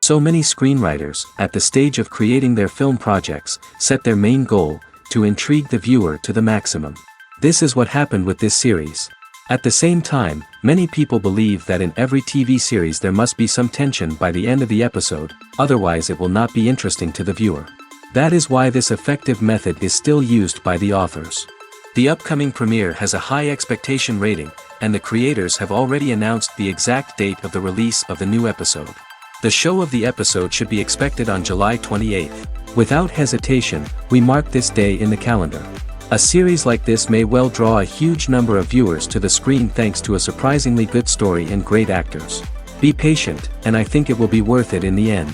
So many screenwriters, at the stage of creating their film projects, set their main goal, to intrigue the viewer to the maximum. This is what happened with this series. At the same time, many people believe that in every TV series there must be some tension by the end of the episode, otherwise it will not be interesting to the viewer. That is why this effective method is still used by the authors. The upcoming premiere has a high expectation rating, and the creators have already announced the exact date of the release of the new episode. The show of the episode should be expected on July 28th. Without hesitation, we mark this day in the calendar. A series like this may well draw a huge number of viewers to the screen thanks to a surprisingly good story and great actors. Be patient, and I think it will be worth it in the end.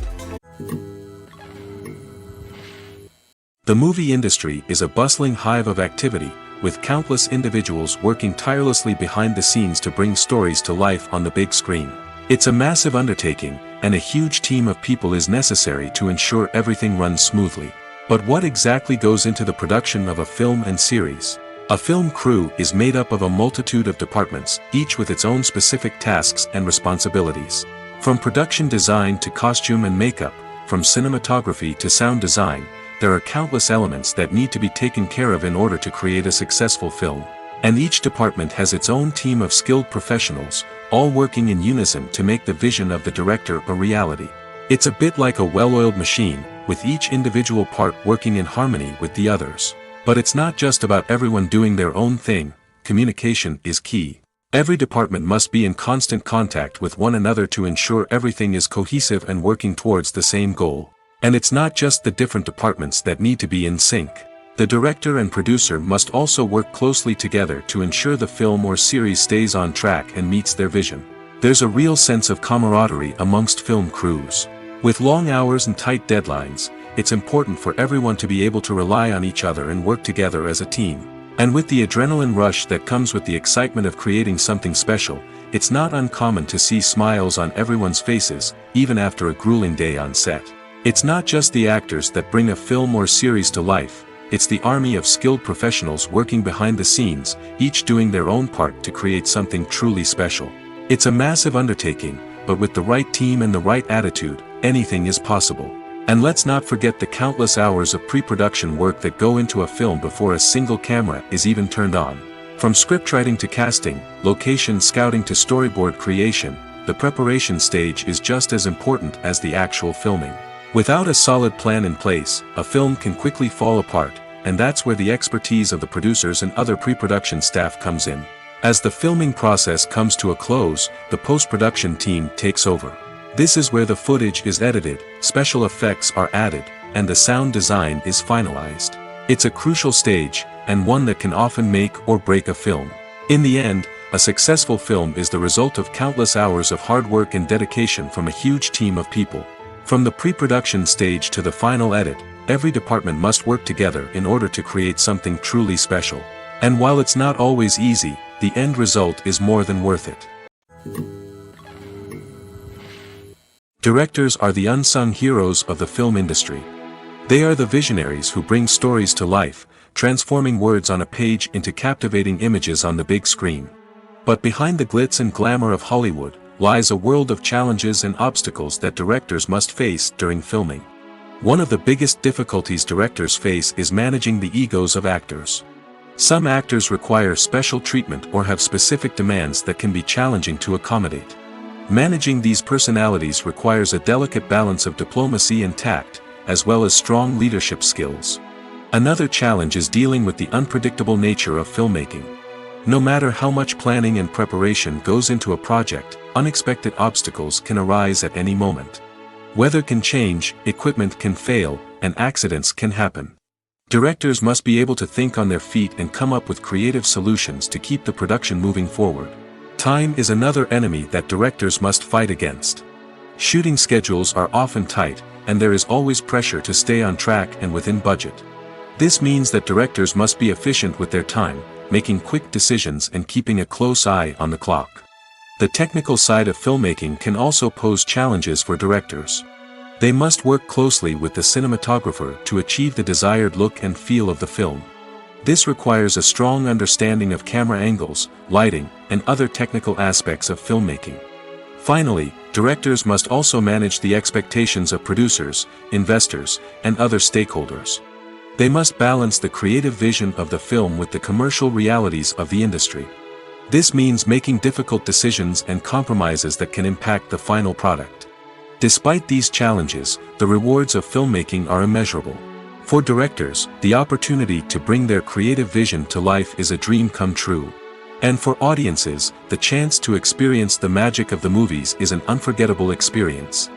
The movie industry is a bustling hive of activity, with countless individuals working tirelessly behind the scenes to bring stories to life on the big screen. It's a massive undertaking, and a huge team of people is necessary to ensure everything runs smoothly. But what exactly goes into the production of a film and series? A film crew is made up of a multitude of departments, each with its own specific tasks and responsibilities. From production design to costume and makeup, from cinematography to sound design, there are countless elements that need to be taken care of in order to create a successful film. And each department has its own team of skilled professionals, all working in unison to make the vision of the director a reality. It's a bit like a well-oiled machine, with each individual part working in harmony with the others. But it's not just about everyone doing their own thing, communication is key. Every department must be in constant contact with one another to ensure everything is cohesive and working towards the same goal. And it's not just the different departments that need to be in sync. The director and producer must also work closely together to ensure the film or series stays on track and meets their vision. There's a real sense of camaraderie amongst film crews. With long hours and tight deadlines, it's important for everyone to be able to rely on each other and work together as a team. And with the adrenaline rush that comes with the excitement of creating something special, it's not uncommon to see smiles on everyone's faces, even after a grueling day on set. It's not just the actors that bring a film or series to life. It's the army of skilled professionals working behind the scenes, each doing their own part to create something truly special. It's a massive undertaking, but with the right team and the right attitude, anything is possible. And let's not forget the countless hours of pre-production work that go into a film before a single camera is even turned on. From scriptwriting to casting, location scouting to storyboard creation, the preparation stage is just as important as the actual filming. Without a solid plan in place, a film can quickly fall apart, and that's where the expertise of the producers and other pre-production staff comes in. As the filming process comes to a close, the post-production team takes over. This is where the footage is edited, special effects are added, and the sound design is finalized. It's a crucial stage, and one that can often make or break a film. In the end, a successful film is the result of countless hours of hard work and dedication from a huge team of people. From the pre-production stage to the final edit, every department must work together in order to create something truly special. And while it's not always easy, the end result is more than worth it. Directors are the unsung heroes of the film industry. They are the visionaries who bring stories to life, transforming words on a page into captivating images on the big screen. But behind the glitz and glamour of Hollywood, lies a world of challenges and obstacles that directors must face during filming. One of the biggest difficulties directors face is managing the egos of actors. Some actors require special treatment or have specific demands that can be challenging to accommodate. Managing these personalities requires a delicate balance of diplomacy and tact, as well as strong leadership skills. Another challenge is dealing with the unpredictable nature of filmmaking. No matter how much planning and preparation goes into a project, unexpected obstacles can arise at any moment. Weather can change, equipment can fail, and accidents can happen. Directors must be able to think on their feet and come up with creative solutions to keep the production moving forward. Time is another enemy that directors must fight against. Shooting schedules are often tight, and there is always pressure to stay on track and within budget. This means that directors must be efficient with their time, making quick decisions and keeping a close eye on the clock. The technical side of filmmaking can also pose challenges for directors. They must work closely with the cinematographer to achieve the desired look and feel of the film. This requires a strong understanding of camera angles, lighting, and other technical aspects of filmmaking. Finally, directors must also manage the expectations of producers, investors, and other stakeholders. They must balance the creative vision of the film with the commercial realities of the industry. This means making difficult decisions and compromises that can impact the final product. Despite these challenges, the rewards of filmmaking are immeasurable. For directors, the opportunity to bring their creative vision to life is a dream come true. And for audiences, the chance to experience the magic of the movies is an unforgettable experience.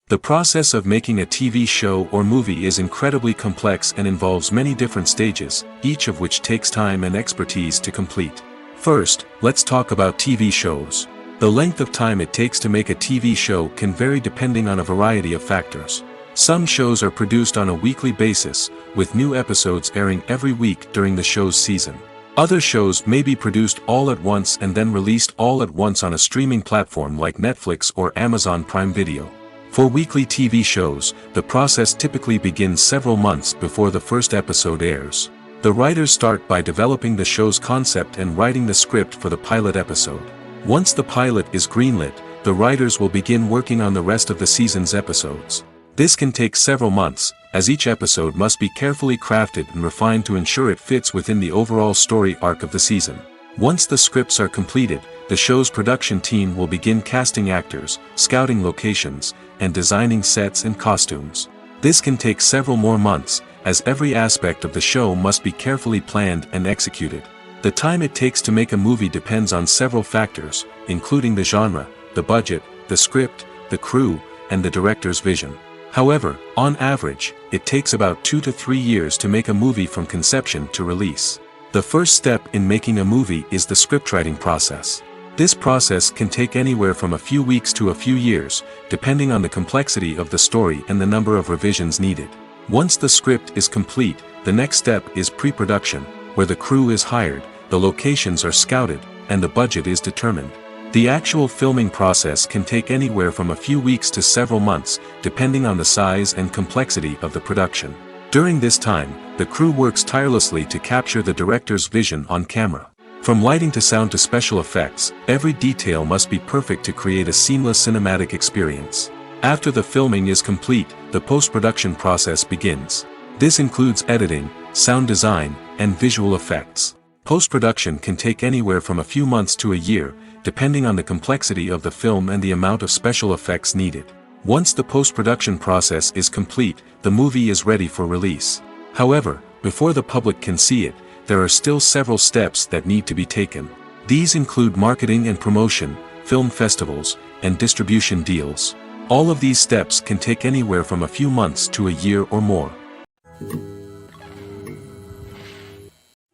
The process of making a TV show or movie is incredibly complex and involves many different stages, each of which takes time and expertise to complete. First, let's talk about TV shows. The length of time it takes to make a TV show can vary depending on a variety of factors. Some shows are produced on a weekly basis, with new episodes airing every week during the show's season. Other shows may be produced all at once and then released all at once on a streaming platform like Netflix or Amazon Prime Video. For weekly TV shows, the process typically begins several months before the first episode airs. The writers start by developing the show's concept and writing the script for the pilot episode. Once the pilot is greenlit, the writers will begin working on the rest of the season's episodes. This can take several months, as each episode must be carefully crafted and refined to ensure it fits within the overall story arc of the season. Once the scripts are completed, the show's production team will begin casting actors, scouting locations, and designing sets and costumes. This can take several more months, as every aspect of the show must be carefully planned and executed. The time it takes to make a movie depends on several factors, including the genre, the budget, the script, the crew, and the director's vision. However, on average, it takes about 2 to 3 years to make a movie from conception to release. The first step in making a movie is the scriptwriting process. This process can take anywhere from a few weeks to a few years, depending on the complexity of the story and the number of revisions needed. Once the script is complete, the next step is pre-production, where the crew is hired, the locations are scouted, and the budget is determined. The actual filming process can take anywhere from a few weeks to several months, depending on the size and complexity of the production. During this time, the crew works tirelessly to capture the director's vision on camera. From lighting to sound to special effects, every detail must be perfect to create a seamless cinematic experience. After the filming is complete, the post-production process begins. This includes editing, sound design, and visual effects. Post-production can take anywhere from a few months to a year, depending on the complexity of the film and the amount of special effects needed. Once the post-production process is complete, the movie is ready for release. However, before the public can see it, there are still several steps that need to be taken. These include marketing and promotion, film festivals, and distribution deals. All of these steps can take anywhere from a few months to a year or more.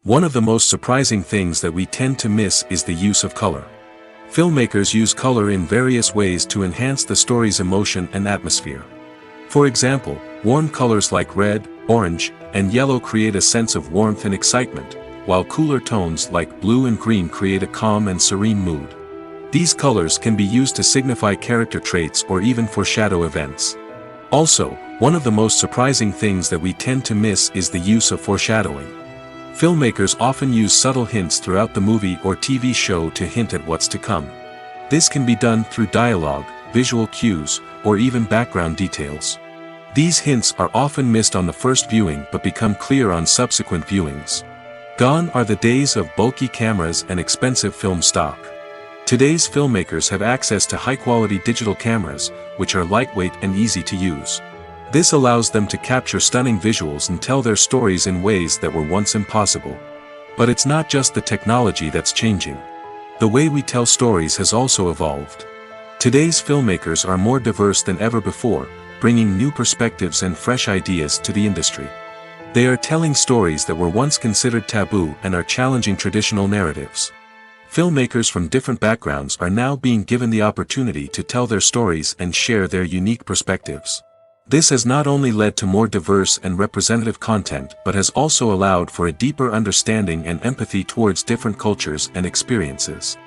One of the most surprising things that we tend to miss is the use of color. Filmmakers use color in various ways to enhance the story's emotion and atmosphere. For example, warm colors like red, orange, and yellow create a sense of warmth and excitement, while cooler tones like blue and green create a calm and serene mood. These colors can be used to signify character traits or even foreshadow events. Also, one of the most surprising things that we tend to miss is the use of foreshadowing. Filmmakers often use subtle hints throughout the movie or TV show to hint at what's to come. This can be done through dialogue, visual cues, or even background details. These hints are often missed on the first viewing but become clear on subsequent viewings. Gone are the days of bulky cameras and expensive film stock. Today's filmmakers have access to high-quality digital cameras, which are lightweight and easy to use. This allows them to capture stunning visuals and tell their stories in ways that were once impossible. But it's not just the technology that's changing. The way we tell stories has also evolved. Today's filmmakers are more diverse than ever before, bringing new perspectives and fresh ideas to the industry. They are telling stories that were once considered taboo and are challenging traditional narratives. Filmmakers from different backgrounds are now being given the opportunity to tell their stories and share their unique perspectives. This has not only led to more diverse and representative content but has also allowed for a deeper understanding and empathy towards different cultures and experiences.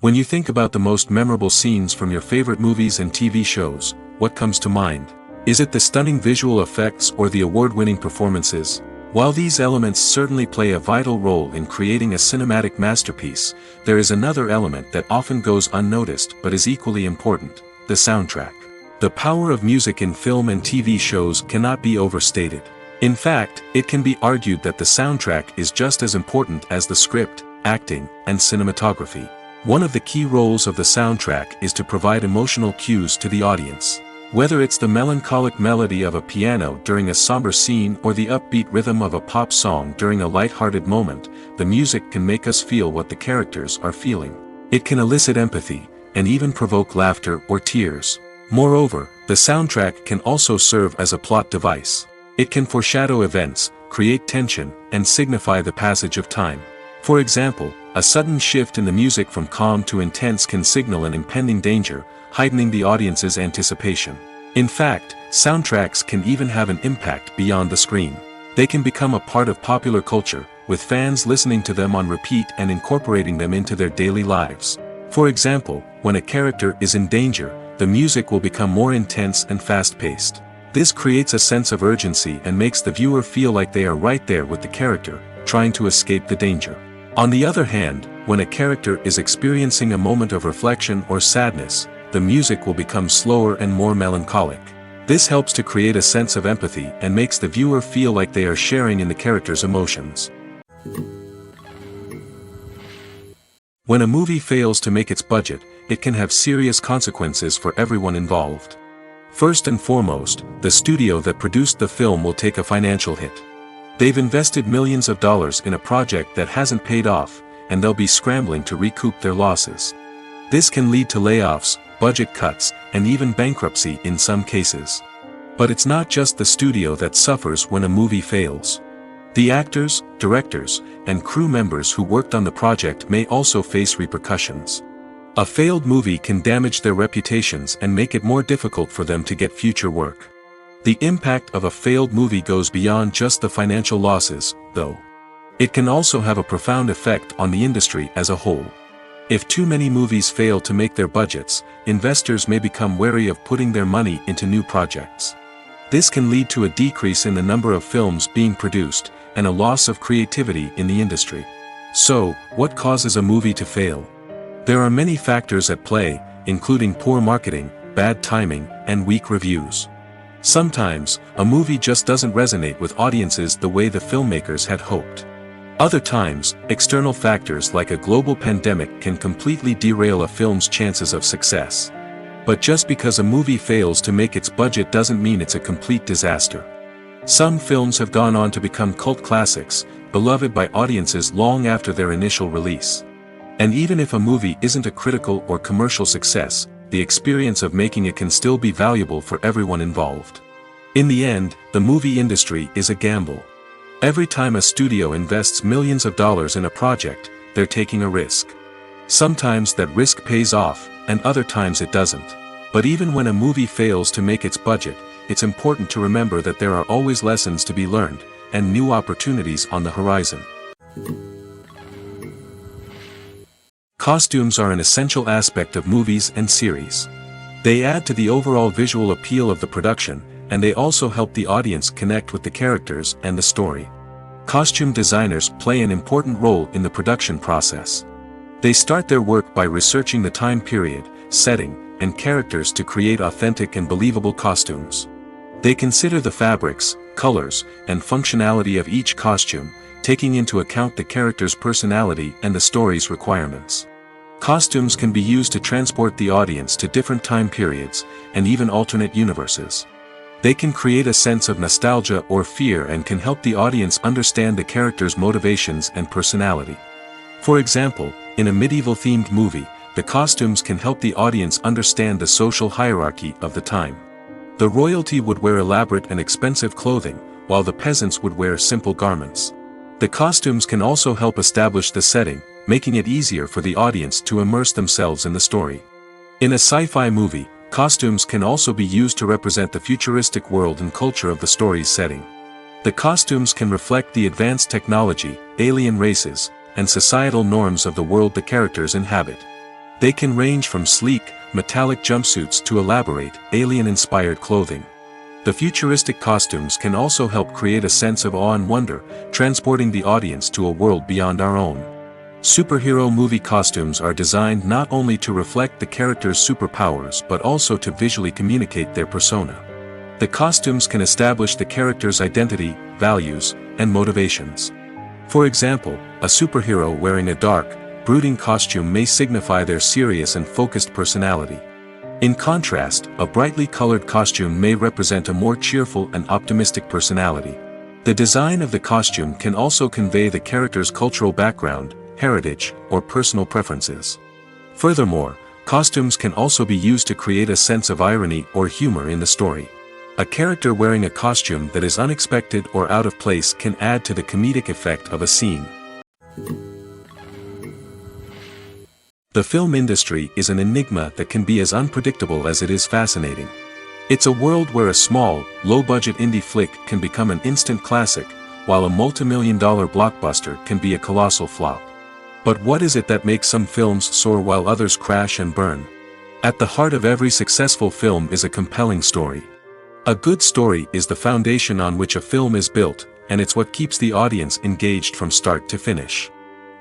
When you think about the most memorable scenes from your favorite movies and TV shows, what comes to mind? Is it the stunning visual effects or the award-winning performances? While these elements certainly play a vital role in creating a cinematic masterpiece, there is another element that often goes unnoticed but is equally important: the soundtrack. The power of music in film and TV shows cannot be overstated. In fact, it can be argued that the soundtrack is just as important as the script, acting, and cinematography. One of the key roles of the soundtrack is to provide emotional cues to the audience. Whether it's the melancholic melody of a piano during a somber scene or the upbeat rhythm of a pop song during a light-hearted moment, the music can make us feel what the characters are feeling. It can elicit empathy, and even provoke laughter or tears. Moreover, the soundtrack can also serve as a plot device. It can foreshadow events, create tension, and signify the passage of time. For example, a sudden shift in the music from calm to intense can signal an impending danger, heightening the audience's anticipation. In fact, soundtracks can even have an impact beyond the screen. They can become a part of popular culture, with fans listening to them on repeat and incorporating them into their daily lives. For example, when a character is in danger, the music will become more intense and fast-paced. This creates a sense of urgency and makes the viewer feel like they are right there with the character, trying to escape the danger. On the other hand, when a character is experiencing a moment of reflection or sadness, the music will become slower and more melancholic. This helps to create a sense of empathy and makes the viewer feel like they are sharing in the character's emotions. When a movie fails to make its budget, it can have serious consequences for everyone involved. First and foremost, the studio that produced the film will take a financial hit. They've invested millions of dollars in a project that hasn't paid off, and they'll be scrambling to recoup their losses. This can lead to layoffs, budget cuts, and even bankruptcy in some cases. But it's not just the studio that suffers when a movie fails. The actors, directors, and crew members who worked on the project may also face repercussions. A failed movie can damage their reputations and make it more difficult for them to get future work. The impact of a failed movie goes beyond just the financial losses, though. It can also have a profound effect on the industry as a whole. If too many movies fail to make their budgets, investors may become wary of putting their money into new projects. This can lead to a decrease in the number of films being produced, and a loss of creativity in the industry. So, what causes a movie to fail? There are many factors at play, including poor marketing, bad timing, and weak reviews. Sometimes, a movie just doesn't resonate with audiences the way the filmmakers had hoped. Other times, external factors like a global pandemic can completely derail a film's chances of success. But just because a movie fails to make its budget doesn't mean it's a complete disaster. Some films have gone on to become cult classics, beloved by audiences long after their initial release. And even if a movie isn't a critical or commercial success, the experience of making it can still be valuable for everyone involved. In the end, the movie industry is a gamble. Every time a studio invests millions of dollars in a project, they're taking a risk. Sometimes that risk pays off, and other times it doesn't. But even when a movie fails to make its budget, it's important to remember that there are always lessons to be learned, and new opportunities on the horizon. Costumes are an essential aspect of movies and series. They add to the overall visual appeal of the production, and they also help the audience connect with the characters and the story. Costume designers play an important role in the production process. They start their work by researching the time period, setting, and characters to create authentic and believable costumes. They consider the fabrics, colors, and functionality of each costume, taking into account the character's personality and the story's requirements. Costumes can be used to transport the audience to different time periods, and even alternate universes. They can create a sense of nostalgia or fear and can help the audience understand the character's motivations and personality. For example, in a medieval-themed movie, the costumes can help the audience understand the social hierarchy of the time. The royalty would wear elaborate and expensive clothing, while the peasants would wear simple garments. The costumes can also help establish the setting, making it easier for the audience to immerse themselves in the story. In a sci-fi movie, costumes can also be used to represent the futuristic world and culture of the story's setting. The costumes can reflect the advanced technology, alien races, and societal norms of the world the characters inhabit. They can range from sleek, metallic jumpsuits to elaborate, alien-inspired clothing. The futuristic costumes can also help create a sense of awe and wonder, transporting the audience to a world beyond our own. Superhero movie costumes are designed not only to reflect the character's superpowers but also to visually communicate their persona. The costumes can establish the character's identity, values, and motivations. For example, a superhero wearing a dark, brooding costume may signify their serious and focused personality. In contrast, a brightly colored costume may represent a more cheerful and optimistic personality. The design of the costume can also convey the character's cultural background, heritage, or personal preferences. Furthermore, costumes can also be used to create a sense of irony or humor in the story. A character wearing a costume that is unexpected or out of place can add to the comedic effect of a scene. The film industry is an enigma that can be as unpredictable as it is fascinating. It's a world where a small, low-budget indie flick can become an instant classic, while a multi-million-dollar blockbuster can be a colossal flop. But what is it that makes some films soar while others crash and burn? At the heart of every successful film is a compelling story. A good story is the foundation on which a film is built, and it's what keeps the audience engaged from start to finish.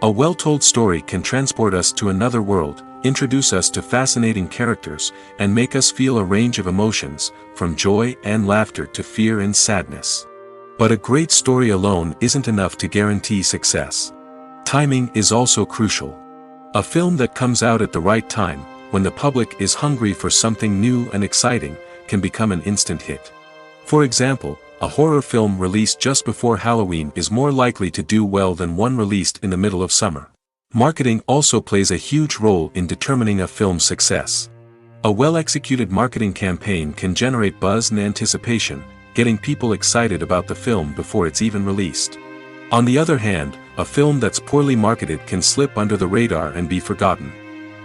A well-told story can transport us to another world, introduce us to fascinating characters, and make us feel a range of emotions, from joy and laughter to fear and sadness. But a great story alone isn't enough to guarantee success. Timing is also crucial. A film that comes out at the right time, when the public is hungry for something new and exciting, can become an instant hit. For example, a horror film released just before Halloween is more likely to do well than one released in the middle of summer. Marketing also plays a huge role in determining a film's success. A well-executed marketing campaign can generate buzz and anticipation, getting people excited about the film before it's even released. On the other hand, a film that's poorly marketed can slip under the radar and be forgotten.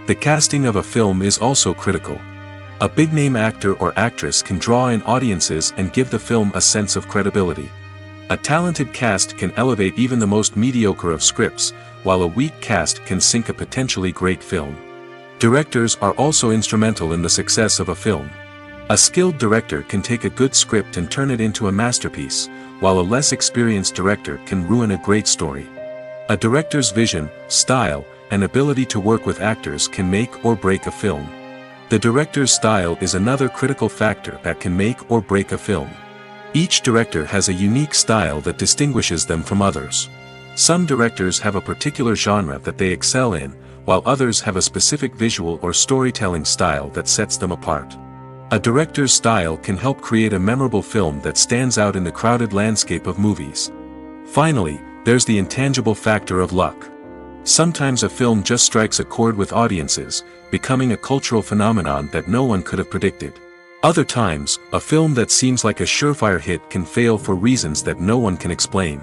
The casting of a film is also critical. A big-name actor or actress can draw in audiences and give the film a sense of credibility. A talented cast can elevate even the most mediocre of scripts, while a weak cast can sink a potentially great film. Directors are also instrumental in the success of a film. A skilled director can take a good script and turn it into a masterpiece, while a less experienced director can ruin a great story. A director's vision, style, and ability to work with actors can make or break a film. The director's style is another critical factor that can make or break a film. Each director has a unique style that distinguishes them from others. Some directors have a particular genre that they excel in, while others have a specific visual or storytelling style that sets them apart. A director's style can help create a memorable film that stands out in the crowded landscape of movies. Finally, there's the intangible factor of luck. Sometimes a film just strikes a chord with audiences, becoming a cultural phenomenon that no one could have predicted. Other times, a film that seems like a surefire hit can fail for reasons that no one can explain.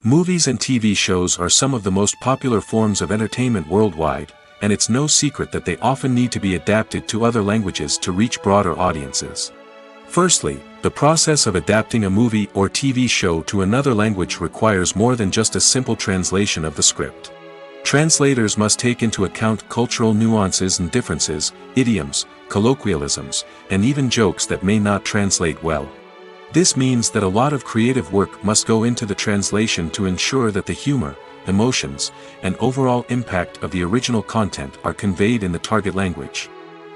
Movies and TV shows are some of the most popular forms of entertainment worldwide, and it's no secret that they often need to be adapted to other languages to reach broader audiences. Firstly, the process of adapting a movie or TV show to another language requires more than just a simple translation of the script. Translators must take into account cultural nuances and differences, idioms, colloquialisms, and even jokes that may not translate well. This means that a lot of creative work must go into the translation to ensure that the humor, emotions, and overall impact of the original content are conveyed in the target language.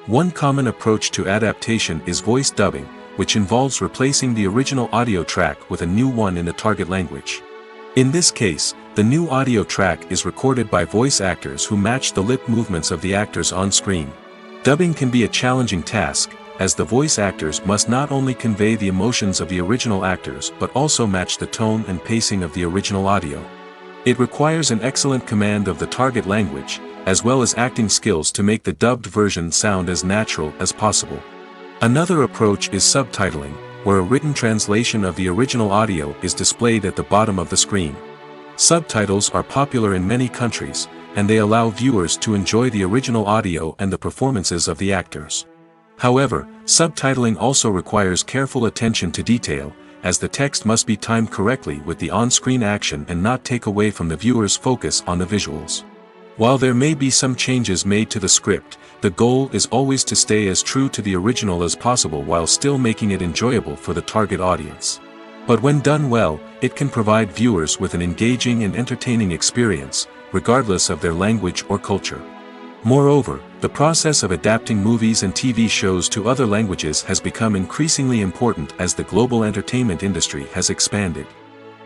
One common approach to adaptation is voice dubbing, which involves replacing the original audio track with a new one in the target language. In this case, the new audio track is recorded by voice actors who match the lip movements of the actors on screen. Dubbing can be a challenging task, as the voice actors must not only convey the emotions of the original actors but also match the tone and pacing of the original audio. It requires an excellent command of the target language, as well as acting skills to make the dubbed version sound as natural as possible. Another approach is subtitling, where a written translation of the original audio is displayed at the bottom of the screen. Subtitles are popular in many countries, and they allow viewers to enjoy the original audio and the performances of the actors. However, subtitling also requires careful attention to detail, as the text must be timed correctly with the on-screen action and not take away from the viewer's focus on the visuals. While there may be some changes made to the script, the goal is always to stay as true to the original as possible while still making it enjoyable for the target audience. But when done well, it can provide viewers with an engaging and entertaining experience, regardless of their language or culture. Moreover, the process of adapting movies and TV shows to other languages has become increasingly important as the global entertainment industry has expanded.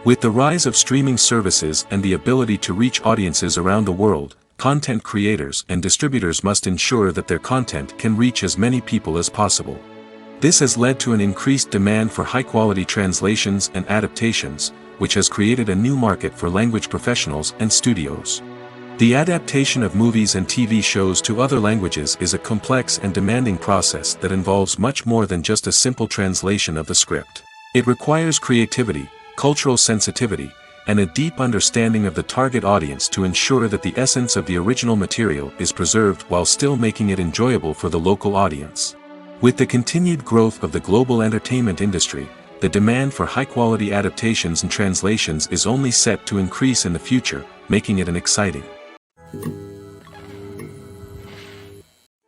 With the rise of streaming services and the ability to reach audiences around the world, content creators and distributors must ensure that their content can reach as many people as possible. This has led to an increased demand for high-quality translations and adaptations, which has created a new market for language professionals and studios. The adaptation of movies and TV shows to other languages is a complex and demanding process that involves much more than just a simple translation of the script. It requires creativity, cultural sensitivity, and a deep understanding of the target audience to ensure that the essence of the original material is preserved while still making it enjoyable for the local audience. With the continued growth of the global entertainment industry, the demand for high-quality adaptations and translations is only set to increase in the future, making it an exciting.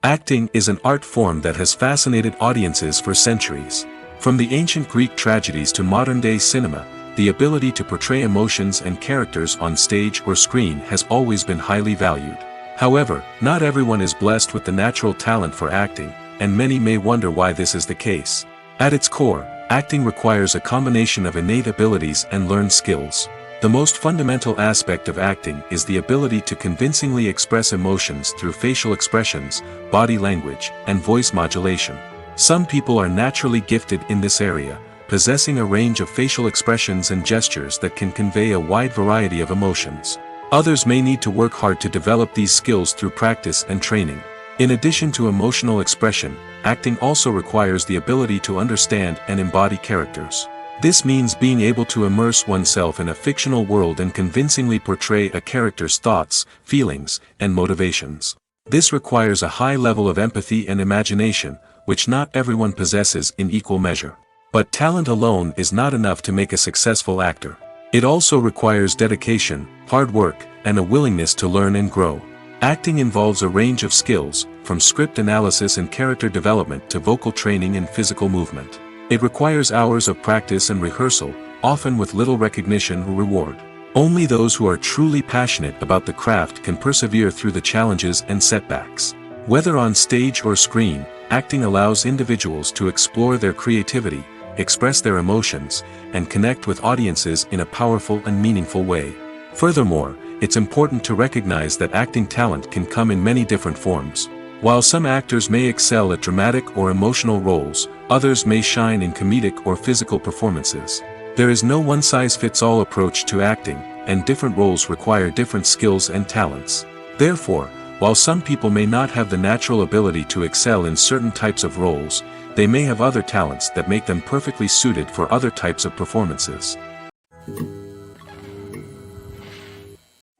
Acting is an art form that has fascinated audiences for centuries. From the ancient Greek tragedies to modern-day cinema, the ability to portray emotions and characters on stage or screen has always been highly valued. However, not everyone is blessed with the natural talent for acting, and many may wonder why this is the case. At its core, acting requires a combination of innate abilities and learned skills. The most fundamental aspect of acting is the ability to convincingly express emotions through facial expressions, body language, and voice modulation. Some people are naturally gifted in this area, possessing a range of facial expressions and gestures that can convey a wide variety of emotions. Others may need to work hard to develop these skills through practice and training. In addition to emotional expression, acting also requires the ability to understand and embody characters. This means being able to immerse oneself in a fictional world and convincingly portray a character's thoughts, feelings, and motivations. This requires a high level of empathy and imagination, which not everyone possesses in equal measure. But talent alone is not enough to make a successful actor. It also requires dedication, hard work, and a willingness to learn and grow. Acting involves a range of skills, from script analysis and character development to vocal training and physical movement. It requires hours of practice and rehearsal, often with little recognition or reward. Only those who are truly passionate about the craft can persevere through the challenges and setbacks. Whether on stage or screen, acting allows individuals to explore their creativity, express their emotions, and connect with audiences in a powerful and meaningful way. Furthermore, it's important to recognize that acting talent can come in many different forms. While some actors may excel at dramatic or emotional roles, others may shine in comedic or physical performances. There is no one-size-fits-all approach to acting, and different roles require different skills and talents. Therefore, while some people may not have the natural ability to excel in certain types of roles, they may have other talents that make them perfectly suited for other types of performances.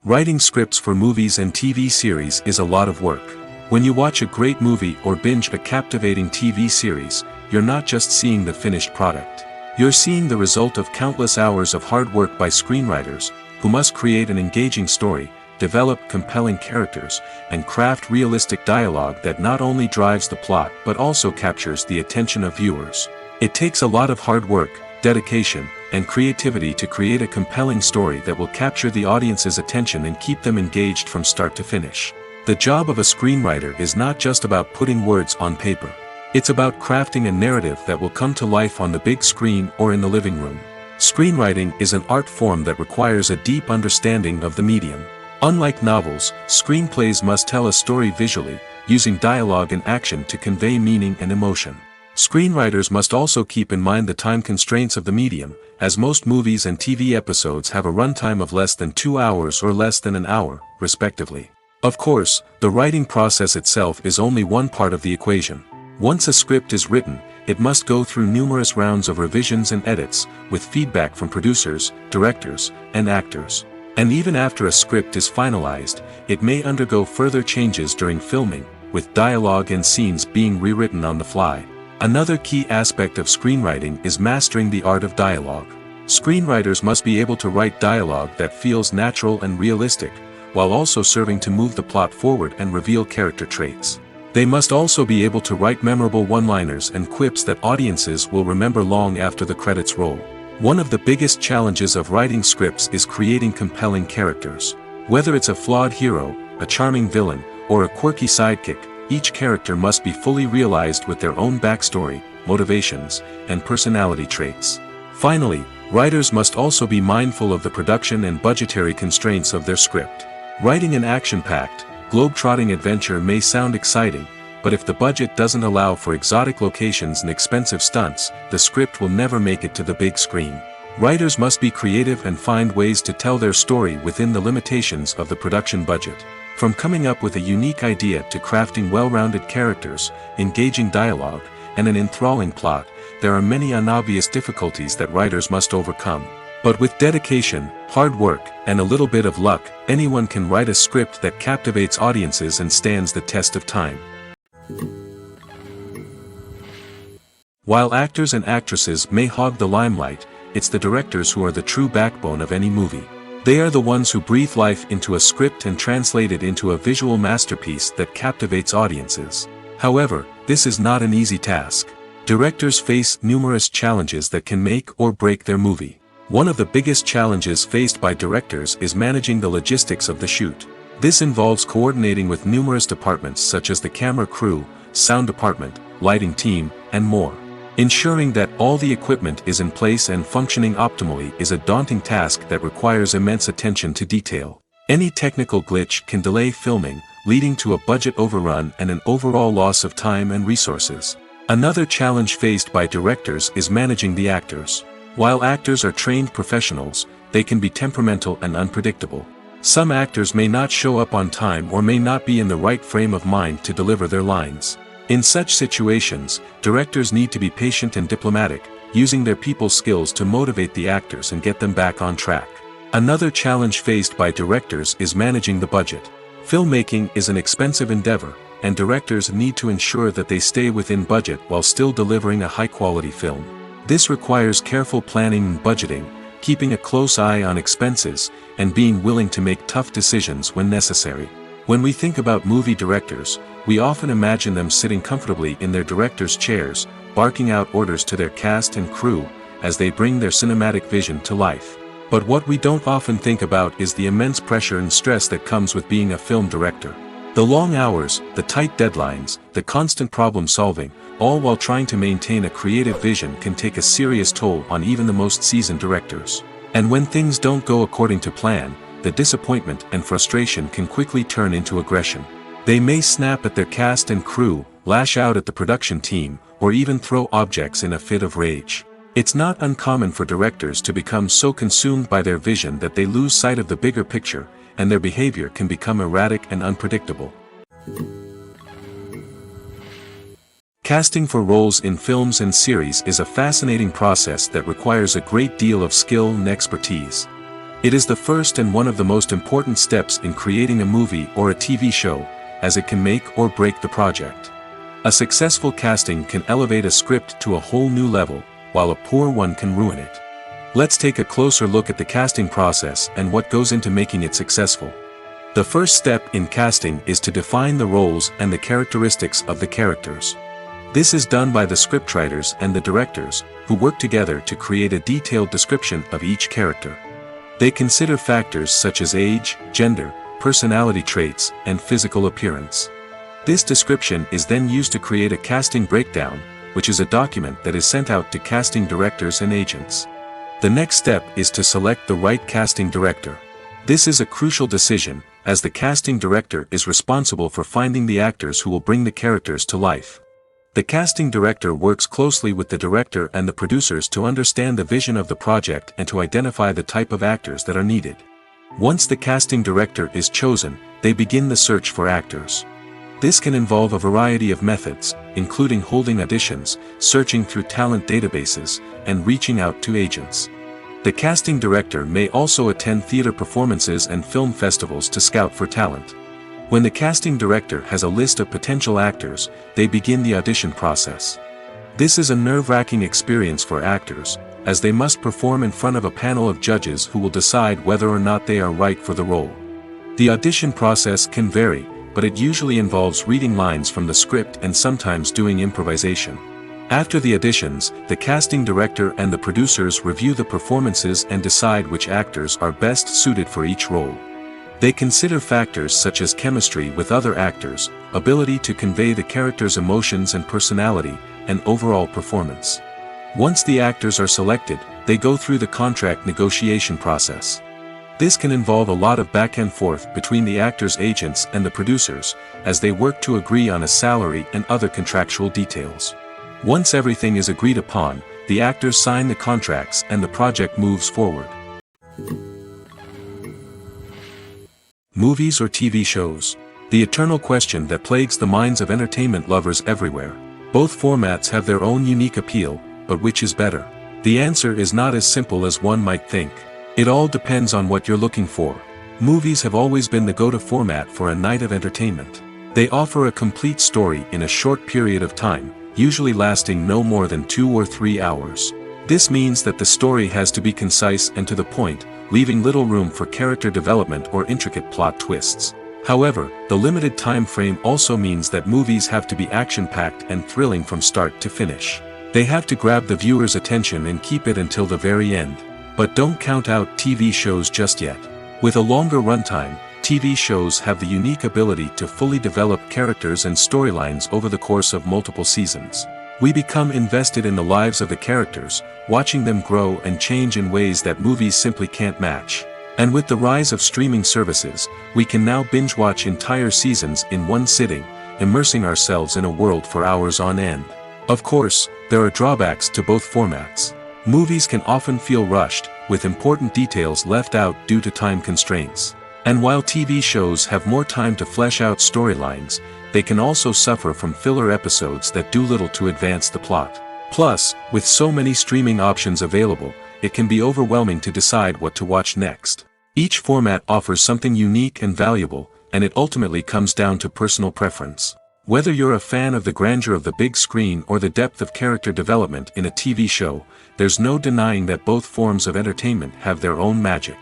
Writing scripts for movies and TV series is a lot of work. When you watch a great movie or binge a captivating TV series, you're not just seeing the finished product. You're seeing the result of countless hours of hard work by screenwriters, who must create an engaging story, develop compelling characters, and craft realistic dialogue that not only drives the plot but also captures the attention of viewers. It takes a lot of hard work, dedication, and creativity to create a compelling story that will capture the audience's attention and keep them engaged from start to finish. The job of a screenwriter is not just about putting words on paper. It's about crafting a narrative that will come to life on the big screen or in the living room. Screenwriting is an art form that requires a deep understanding of the medium. Unlike novels, screenplays must tell a story visually, using dialogue and action to convey meaning and emotion. Screenwriters must also keep in mind the time constraints of the medium, as most movies and TV episodes have a runtime of less than 2 hours or less than an hour, respectively. Of course, the writing process itself is only one part of the equation. Once a script is written, it must go through numerous rounds of revisions and edits, with feedback from producers, directors, and actors. And even after a script is finalized, it may undergo further changes during filming, with dialogue and scenes being rewritten on the fly. Another key aspect of screenwriting is mastering the art of dialogue. Screenwriters must be able to write dialogue that feels natural and realistic, while also serving to move the plot forward and reveal character traits. They must also be able to write memorable one-liners and quips that audiences will remember long after the credits roll. One of the biggest challenges of writing scripts is creating compelling characters. Whether it's a flawed hero, a charming villain, or a quirky sidekick, each character must be fully realized with their own backstory, motivations, and personality traits. Finally, writers must also be mindful of the production and budgetary constraints of their script. Writing an action-packed, globe-trotting adventure may sound exciting, but if the budget doesn't allow for exotic locations and expensive stunts, the script will never make it to the big screen. Writers must be creative and find ways to tell their story within the limitations of the production budget. From coming up with a unique idea to crafting well-rounded characters, engaging dialogue, and an enthralling plot, there are many unobvious difficulties that writers must overcome. But with dedication, hard work, and a little bit of luck, anyone can write a script that captivates audiences and stands the test of time. While actors and actresses may hog the limelight, it's the directors who are the true backbone of any movie. They are the ones who breathe life into a script and translate it into a visual masterpiece that captivates audiences. However, this is not an easy task. Directors face numerous challenges that can make or break their movie. One of the biggest challenges faced by directors is managing the logistics of the shoot. This involves coordinating with numerous departments such as the camera crew, sound department, lighting team, and more. Ensuring that all the equipment is in place and functioning optimally is a daunting task that requires immense attention to detail. Any technical glitch can delay filming, leading to a budget overrun and an overall loss of time and resources. Another challenge faced by directors is managing the actors. While actors are trained professionals, they can be temperamental and unpredictable. Some actors may not show up on time or may not be in the right frame of mind to deliver their lines. In such situations, directors need to be patient and diplomatic, using their people skills to motivate the actors and get them back on track. Another challenge faced by directors is managing the budget. Filmmaking is an expensive endeavor, and directors need to ensure that they stay within budget while still delivering a high-quality film. This requires careful planning and budgeting, keeping a close eye on expenses, and being willing to make tough decisions when necessary. When we think about movie directors, we often imagine them sitting comfortably in their director's chairs, barking out orders to their cast and crew, as they bring their cinematic vision to life. But what we don't often think about is the immense pressure and stress that comes with being a film director. The long hours, the tight deadlines, the constant problem solving, all while trying to maintain a creative vision can take a serious toll on even the most seasoned directors. And when things don't go according to plan, the disappointment and frustration can quickly turn into aggression. They may snap at their cast and crew, lash out at the production team, or even throw objects in a fit of rage. It's not uncommon for directors to become so consumed by their vision that they lose sight of the bigger picture, and their behavior can become erratic and unpredictable. Casting for roles in films and series is a fascinating process that requires a great deal of skill and expertise. It is the first and one of the most important steps in creating a movie or a TV show, as it can make or break the project. A successful casting can elevate a script to a whole new level, while a poor one can ruin it. Let's take a closer look at the casting process and what goes into making it successful. The first step in casting is to define the roles and the characteristics of the characters. This is done by the scriptwriters and the directors, who work together to create a detailed description of each character. They consider factors such as age, gender, personality traits, and physical appearance. This description is then used to create a casting breakdown, which is a document that is sent out to casting directors and agents. The next step is to select the right casting director. This is a crucial decision, as the casting director is responsible for finding the actors who will bring the characters to life. The casting director works closely with the director and the producers to understand the vision of the project and to identify the type of actors that are needed. Once the casting director is chosen, they begin the search for actors. This can involve a variety of methods, including holding auditions, searching through talent databases, and reaching out to agents. The casting director may also attend theater performances and film festivals to scout for talent. When the casting director has a list of potential actors, they begin the audition process. This is a nerve-wracking experience for actors, as they must perform in front of a panel of judges who will decide whether or not they are right for the role. The audition process can vary, but it usually involves reading lines from the script and sometimes doing improvisation. After the auditions, the casting director and the producers review the performances and decide which actors are best suited for each role. They consider factors such as chemistry with other actors, ability to convey the character's emotions and personality, and overall performance. Once the actors are selected, they go through the contract negotiation process. This can involve a lot of back and forth between the actors' agents and the producers, as they work to agree on a salary and other contractual details. Once everything is agreed upon, the actors sign the contracts and the project moves forward. Movies or TV shows? The eternal question that plagues the minds of entertainment lovers everywhere. Both formats have their own unique appeal, but which is better? The answer is not as simple as one might think. It all depends on what you're looking for. Movies have always been the go-to format for a night of entertainment. They offer a complete story in a short period of time, usually lasting no more than 2 or 3 hours. This means that the story has to be concise and to the point, leaving little room for character development or intricate plot twists. However, the limited time frame also means that movies have to be action-packed and thrilling from start to finish. They have to grab the viewer's attention and keep it until the very end. But don't count out TV shows just yet. With a longer runtime, TV shows have the unique ability to fully develop characters and storylines over the course of multiple seasons. We become invested in the lives of the characters, watching them grow and change in ways that movies simply can't match. And with the rise of streaming services, we can now binge-watch entire seasons in one sitting, immersing ourselves in a world for hours on end. Of course, there are drawbacks to both formats. Movies can often feel rushed, with important details left out due to time constraints. And while TV shows have more time to flesh out storylines, they can also suffer from filler episodes that do little to advance the plot. Plus, with so many streaming options available, it can be overwhelming to decide what to watch next. Each format offers something unique and valuable, and it ultimately comes down to personal preference. Whether you're a fan of the grandeur of the big screen or the depth of character development in a TV show, there's no denying that both forms of entertainment have their own magic.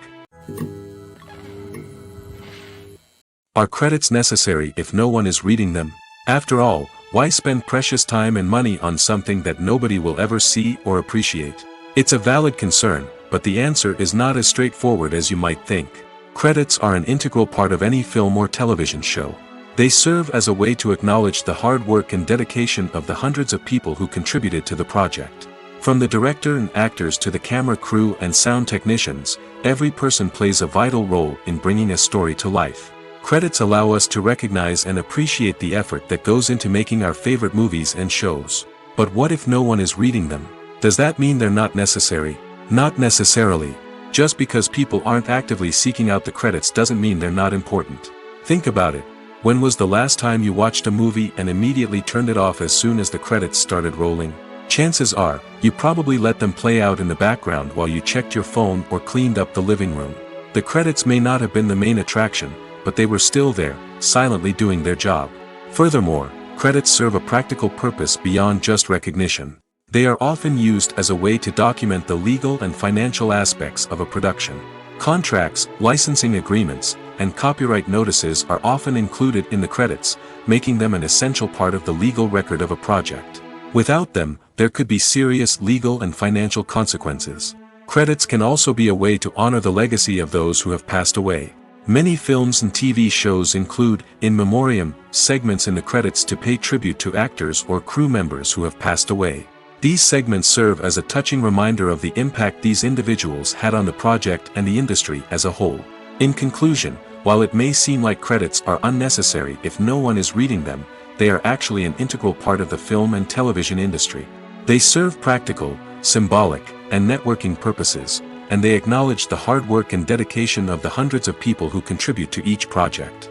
Are credits necessary if no one is reading them? After all, why spend precious time and money on something that nobody will ever see or appreciate? It's a valid concern, but the answer is not as straightforward as you might think. Credits are an integral part of any film or television show. They serve as a way to acknowledge the hard work and dedication of the hundreds of people who contributed to the project. From the director and actors to the camera crew and sound technicians, every person plays a vital role in bringing a story to life. Credits allow us to recognize and appreciate the effort that goes into making our favorite movies and shows. But what if no one is reading them? Does that mean they're not necessary? Not necessarily. Just because people aren't actively seeking out the credits doesn't mean they're not important. Think about it. When was the last time you watched a movie and immediately turned it off as soon as the credits started rolling? Chances are, you probably let them play out in the background while you checked your phone or cleaned up the living room. The credits may not have been the main attraction, but they were still there, silently doing their job. Furthermore, credits serve a practical purpose beyond just recognition. They are often used as a way to document the legal and financial aspects of a production. Contracts, licensing agreements, and copyright notices are often included in the credits, making them an essential part of the legal record of a project. Without them, there could be serious legal and financial consequences. Credits can also be a way to honor the legacy of those who have passed away. Many films and TV shows include, in memoriam, segments in the credits to pay tribute to actors or crew members who have passed away. These segments serve as a touching reminder of the impact these individuals had on the project and the industry as a whole. In conclusion, while it may seem like credits are unnecessary if no one is reading them, they are actually an integral part of the film and television industry. They serve practical, symbolic, and networking purposes, and they acknowledge the hard work and dedication of the hundreds of people who contribute to each project.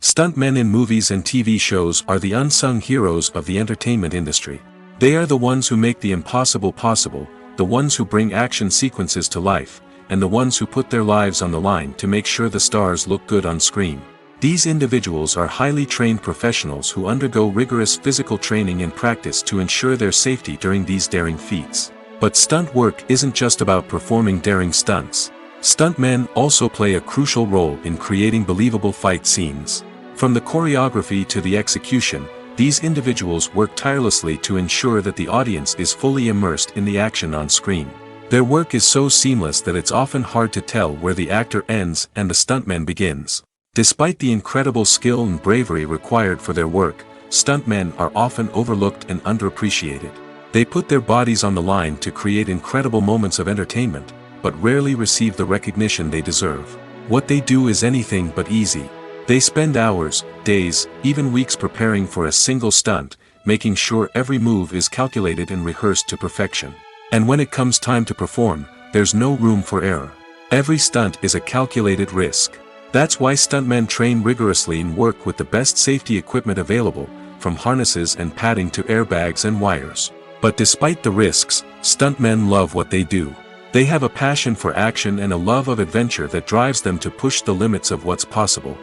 Stuntmen in movies and TV shows are the unsung heroes of the entertainment industry. They are the ones who make the impossible possible, the ones who bring action sequences to life, and the ones who put their lives on the line to make sure the stars look good on screen. These individuals are highly trained professionals who undergo rigorous physical training and practice to ensure their safety during these daring feats. But stunt work isn't just about performing daring stunts. Stuntmen also play a crucial role in creating believable fight scenes. From the choreography to the execution, these individuals work tirelessly to ensure that the audience is fully immersed in the action on screen. Their work is so seamless that it's often hard to tell where the actor ends and the stuntman begins. Despite the incredible skill and bravery required for their work, stuntmen are often overlooked and underappreciated. They put their bodies on the line to create incredible moments of entertainment, but rarely receive the recognition they deserve. What they do is anything but easy. They spend hours, days, even weeks preparing for a single stunt, making sure every move is calculated and rehearsed to perfection. And when it comes time to perform, there's no room for error. Every stunt is a calculated risk. That's why stuntmen train rigorously and work with the best safety equipment available, from harnesses and padding to airbags and wires. But despite the risks, stuntmen love what they do. They have a passion for action and a love of adventure that drives them to push the limits of what's possible.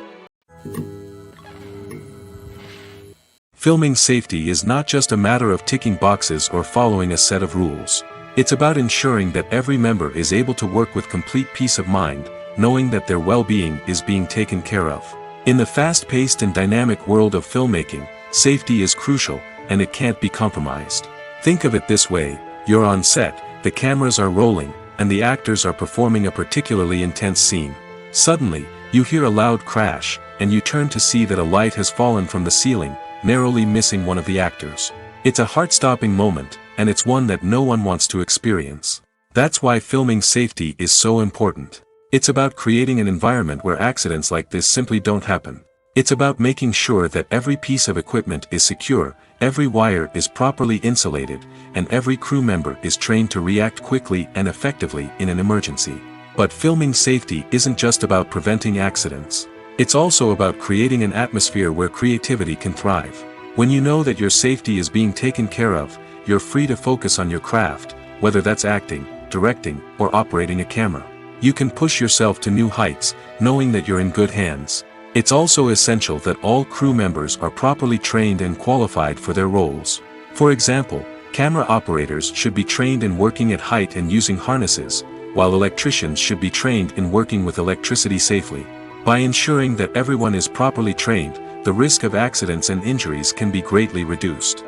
Filming safety is not just a matter of ticking boxes or following a set of rules. It's about ensuring that every member is able to work with complete peace of mind, knowing that their well-being is being taken care of. In the fast-paced and dynamic world of filmmaking, safety is crucial, and it can't be compromised. Think of it this way: you're on set, the cameras are rolling, and the actors are performing a particularly intense scene. Suddenly, you hear a loud crash, and you turn to see that a light has fallen from the ceiling, narrowly missing one of the actors. It's a heart-stopping moment, and it's one that no one wants to experience. That's why filming safety is so important. It's about creating an environment where accidents like this simply don't happen. It's about making sure that every piece of equipment is secure, every wire is properly insulated, and every crew member is trained to react quickly and effectively in an emergency. But filming safety isn't just about preventing accidents. It's also about creating an atmosphere where creativity can thrive. When you know that your safety is being taken care of, you're free to focus on your craft, whether that's acting, directing, or operating a camera. You can push yourself to new heights, knowing that you're in good hands. It's also essential that all crew members are properly trained and qualified for their roles. For example, camera operators should be trained in working at height and using harnesses, while electricians should be trained in working with electricity safely. By ensuring that everyone is properly trained, the risk of accidents and injuries can be greatly reduced.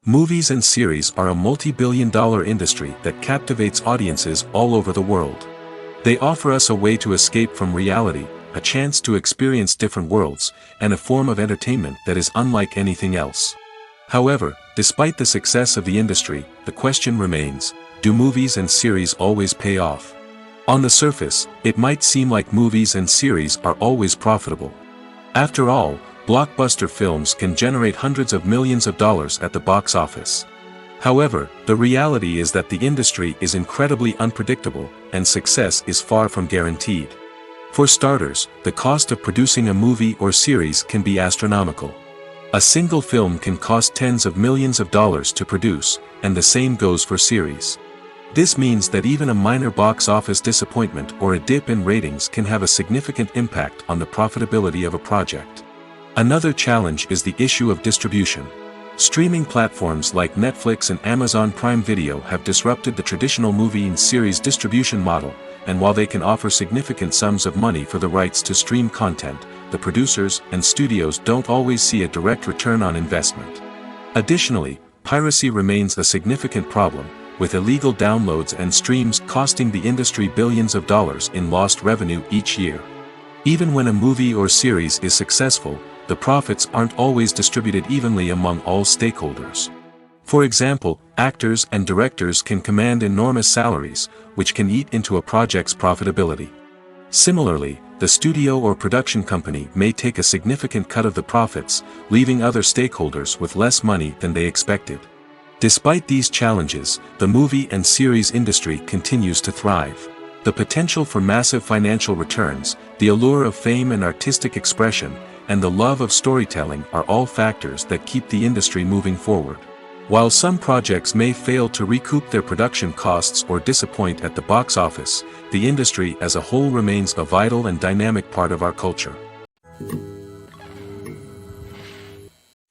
Movies and series are a multi-billion-dollar industry that captivates audiences all over the world. They offer us a way to escape from reality, a chance to experience different worlds, and a form of entertainment that is unlike anything else. However, despite the success of the industry, the question remains: do movies and series always pay off? On the surface, it might seem like movies and series are always profitable. After all, blockbuster films can generate hundreds of millions of dollars at the box office. However, the reality is that the industry is incredibly unpredictable, and success is far from guaranteed. For starters, the cost of producing a movie or series can be astronomical. A single film can cost tens of millions of dollars to produce, and the same goes for series. This means that even a minor box office disappointment or a dip in ratings can have a significant impact on the profitability of a project. Another challenge is the issue of distribution. Streaming platforms like Netflix and Amazon Prime Video have disrupted the traditional movie and series distribution model, and while they can offer significant sums of money for the rights to stream content, the producers and studios don't always see a direct return on investment. Additionally, piracy remains a significant problem, with illegal downloads and streams costing the industry billions of dollars in lost revenue each year. Even when a movie or series is successful, the profits aren't always distributed evenly among all stakeholders. For example, actors and directors can command enormous salaries, which can eat into a project's profitability. Similarly, the studio or production company may take a significant cut of the profits, leaving other stakeholders with less money than they expected. Despite these challenges, the movie and series industry continues to thrive. The potential for massive financial returns, the allure of fame and artistic expression, and the love of storytelling are all factors that keep the industry moving forward. While some projects may fail to recoup their production costs or disappoint at the box office, the industry as a whole remains a vital and dynamic part of our culture.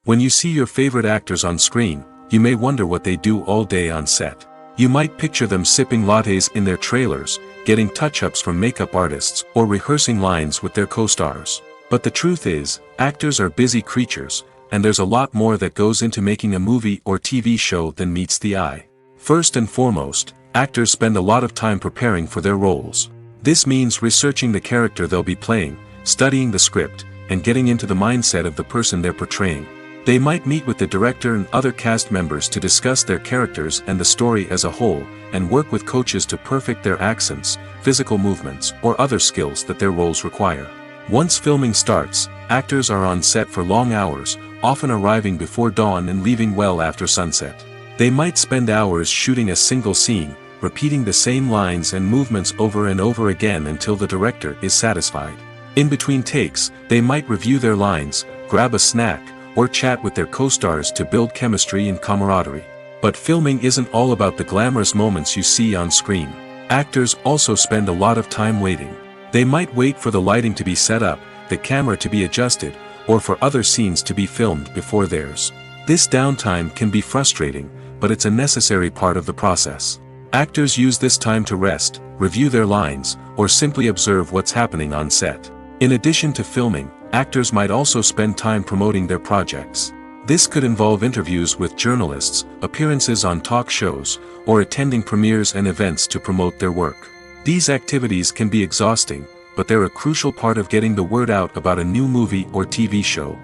When you see your favorite actors on screen, you may wonder what they do all day on set. You might picture them sipping lattes in their trailers, getting touch-ups from makeup artists, or rehearsing lines with their co-stars. But the truth is, actors are busy creatures, and there's a lot more that goes into making a movie or TV show than meets the eye. First and foremost, actors spend a lot of time preparing for their roles. This means researching the character they'll be playing, studying the script, and getting into the mindset of the person they're portraying. They might meet with the director and other cast members to discuss their characters and the story as a whole, and work with coaches to perfect their accents, physical movements, or other skills that their roles require. Once filming starts, actors are on set for long hours, often arriving before dawn and leaving well after sunset. They might spend hours shooting a single scene, repeating the same lines and movements over and over again until the director is satisfied. In between takes, they might review their lines, grab a snack, or chat with their co-stars to build chemistry and camaraderie. But filming isn't all about the glamorous moments you see on screen. Actors also spend a lot of time waiting. They might wait for the lighting to be set up, the camera to be adjusted, or for other scenes to be filmed before theirs. This downtime can be frustrating, but it's a necessary part of the process. Actors use this time to rest, review their lines, or simply observe what's happening on set. In addition to filming, actors might also spend time promoting their projects. This could involve interviews with journalists, appearances on talk shows, or attending premieres and events to promote their work. These activities can be exhausting, but they're a crucial part of getting the word out about a new movie or TV show.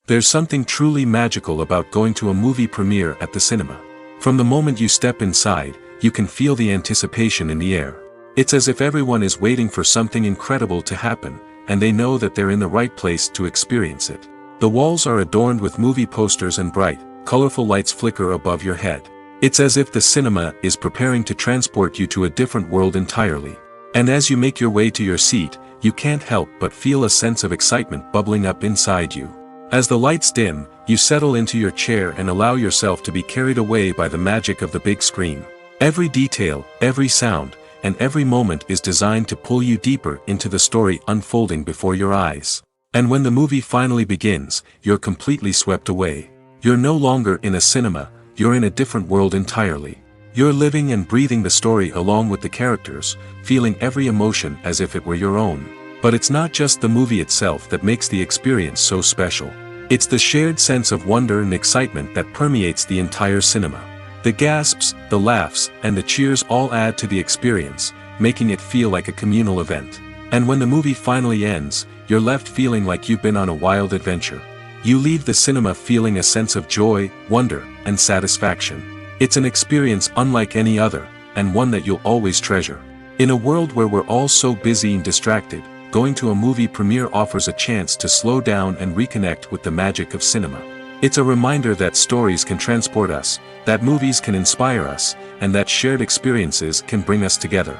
There's something truly magical about going to a movie premiere at the cinema. From the moment you step inside, you can feel the anticipation in the air. It's as if everyone is waiting for something incredible to happen, and they know that they're in the right place to experience it. The walls are adorned with movie posters and bright, colorful lights flicker above your head. It's as if the cinema is preparing to transport you to a different world entirely. And as you make your way to your seat, you can't help but feel a sense of excitement bubbling up inside you. As the lights dim, you settle into your chair and allow yourself to be carried away by the magic of the big screen. Every detail, every sound, and every moment is designed to pull you deeper into the story unfolding before your eyes. And when the movie finally begins, you're completely swept away. You're no longer in a cinema, you're in a different world entirely. You're living and breathing the story along with the characters, feeling every emotion as if it were your own. But it's not just the movie itself that makes the experience so special. It's the shared sense of wonder and excitement that permeates the entire cinema. The gasps, the laughs, and the cheers all add to the experience, making it feel like a communal event. And when the movie finally ends, you're left feeling like you've been on a wild adventure. You leave the cinema feeling a sense of joy, wonder, and satisfaction. It's an experience unlike any other, and one that you'll always treasure. In a world where we're all so busy and distracted, going to a movie premiere offers a chance to slow down and reconnect with the magic of cinema. It's a reminder that stories can transport us, that movies can inspire us, and that shared experiences can bring us together.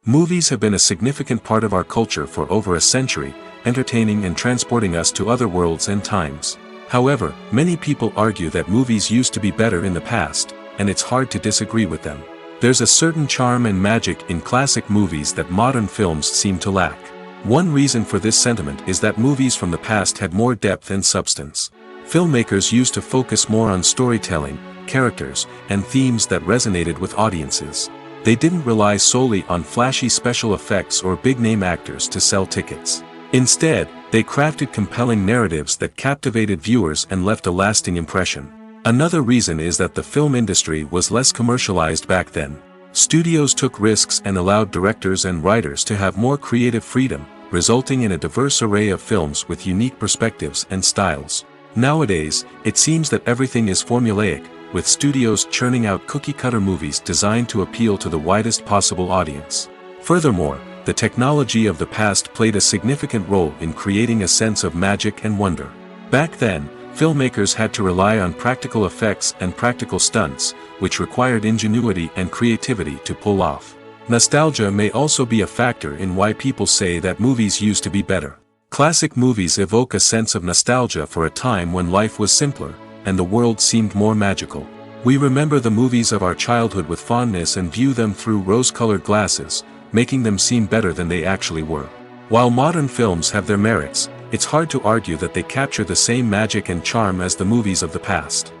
Movies have been a significant part of our culture for over a century, entertaining and transporting us to other worlds and times. However, many people argue that movies used to be better in the past, and it's hard to disagree with them. There's a certain charm and magic in classic movies that modern films seem to lack. One reason for this sentiment is that movies from the past had more depth and substance. Filmmakers used to focus more on storytelling, characters, and themes that resonated with audiences. They didn't rely solely on flashy special effects or big-name actors to sell tickets. Instead, they crafted compelling narratives that captivated viewers and left a lasting impression. Another reason is that the film industry was less commercialized back then. Studios took risks and allowed directors and writers to have more creative freedom, resulting in a diverse array of films with unique perspectives and styles. Nowadays, it seems that everything is formulaic, with studios churning out cookie-cutter movies designed to appeal to the widest possible audience. Furthermore, the technology of the past played a significant role in creating a sense of magic and wonder. Back then, filmmakers had to rely on practical effects and practical stunts, which required ingenuity and creativity to pull off. Nostalgia may also be a factor in why people say that movies used to be better. Classic movies evoke a sense of nostalgia for a time when life was simpler, and the world seemed more magical. We remember the movies of our childhood with fondness and view them through rose-colored glasses, making them seem better than they actually were. While modern films have their merits, it's hard to argue that they capture the same magic and charm as the movies of the past.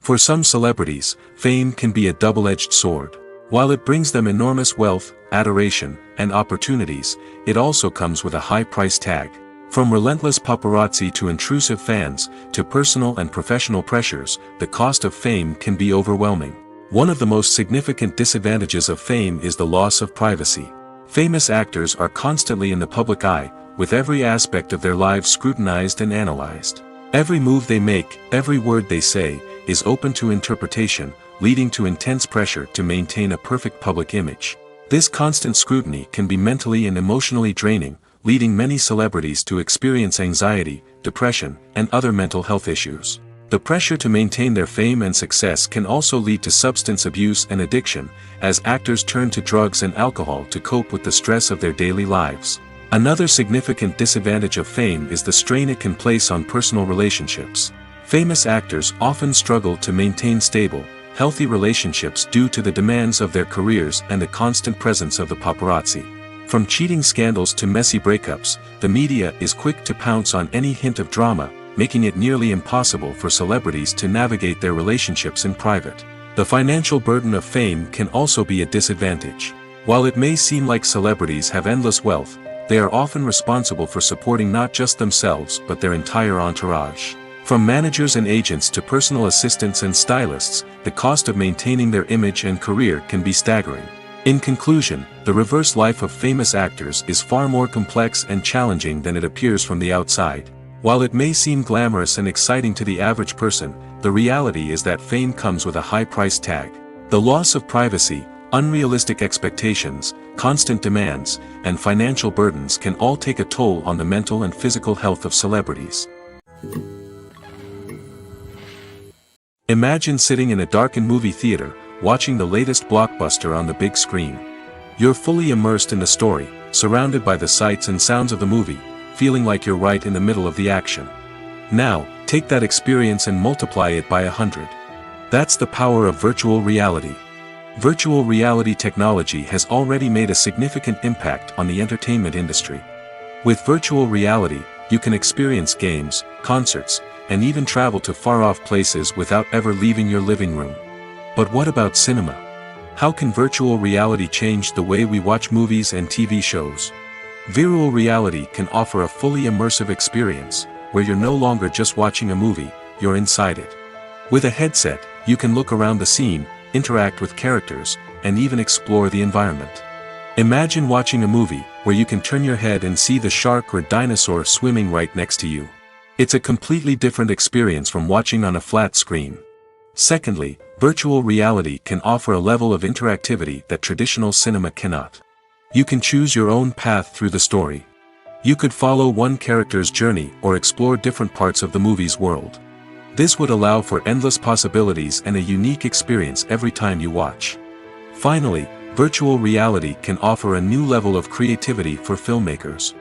For some celebrities, fame can be a double-edged sword. While it brings them enormous wealth, adoration, and opportunities, it also comes with a high price tag. From relentless paparazzi to intrusive fans, to personal and professional pressures, the cost of fame can be overwhelming. One of the most significant disadvantages of fame is the loss of privacy. Famous actors are constantly in the public eye, with every aspect of their lives scrutinized and analyzed. Every move they make, every word they say, is open to interpretation, leading to intense pressure to maintain a perfect public image. This constant scrutiny can be mentally and emotionally draining, leading many celebrities to experience anxiety, depression, and other mental health issues. The pressure to maintain their fame and success can also lead to substance abuse and addiction, as actors turn to drugs and alcohol to cope with the stress of their daily lives. Another significant disadvantage of fame is the strain it can place on personal relationships. Famous actors often struggle to maintain stable, healthy relationships due to the demands of their careers and the constant presence of the paparazzi. From cheating scandals to messy breakups, the media is quick to pounce on any hint of drama, making it nearly impossible for celebrities to navigate their relationships in private. The financial burden of fame can also be a disadvantage. While it may seem like celebrities have endless wealth, they are often responsible for supporting not just themselves but their entire entourage. From managers and agents to personal assistants and stylists, the cost of maintaining their image and career can be staggering. In conclusion, the reverse life of famous actors is far more complex and challenging than it appears from the outside. While it may seem glamorous and exciting to the average person, the reality is that fame comes with a high price tag. The loss of privacy, unrealistic expectations, constant demands, and financial burdens can all take a toll on the mental and physical health of celebrities. Imagine sitting in a darkened movie theater, watching the latest blockbuster on the big screen. You're fully immersed in the story, surrounded by the sights and sounds of the movie, feeling like you're right in the middle of the action. Now, take that experience and multiply it by 100. That's the power of virtual reality. Virtual reality technology has already made a significant impact on the entertainment industry. With virtual reality, you can experience games, concerts, and even travel to far-off places without ever leaving your living room. But what about cinema? How can virtual reality change the way we watch movies and TV shows? Virtual reality can offer a fully immersive experience, where you're no longer just watching a movie, you're inside it. With a headset, you can look around the scene, interact with characters, and even explore the environment. Imagine watching a movie, where you can turn your head and see the shark or dinosaur swimming right next to you. It's a completely different experience from watching on a flat screen. Secondly, virtual reality can offer a level of interactivity that traditional cinema cannot. You can choose your own path through the story. You could follow one character's journey or explore different parts of the movie's world. This would allow for endless possibilities and a unique experience every time you watch. Finally, virtual reality can offer a new level of creativity for filmmakers.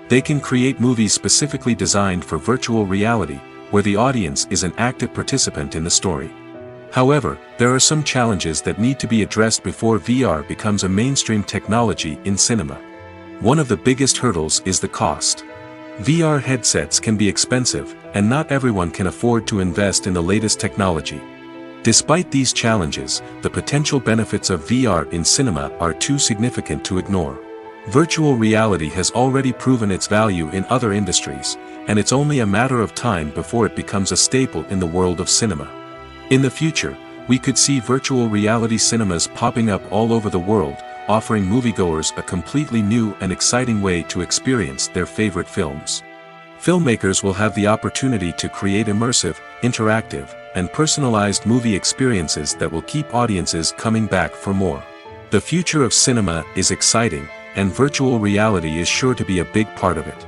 They can create movies specifically designed for virtual reality, where the audience is an active participant in the story. However, there are some challenges that need to be addressed before VR becomes a mainstream technology in cinema. One of the biggest hurdles is the cost. VR headsets can be expensive, and not everyone can afford to invest in the latest technology. Despite these challenges, the potential benefits of VR in cinema are too significant to ignore. Virtual reality has already proven its value in other industries, and it's only a matter of time before it becomes a staple in the world of cinema. In the future, we could see virtual reality cinemas popping up all over the world, offering moviegoers a completely new and exciting way to experience their favorite films. Filmmakers will have the opportunity to create immersive, interactive, and personalized movie experiences that will keep audiences coming back for more. The future of cinema is exciting, and virtual reality is sure to be a big part of it.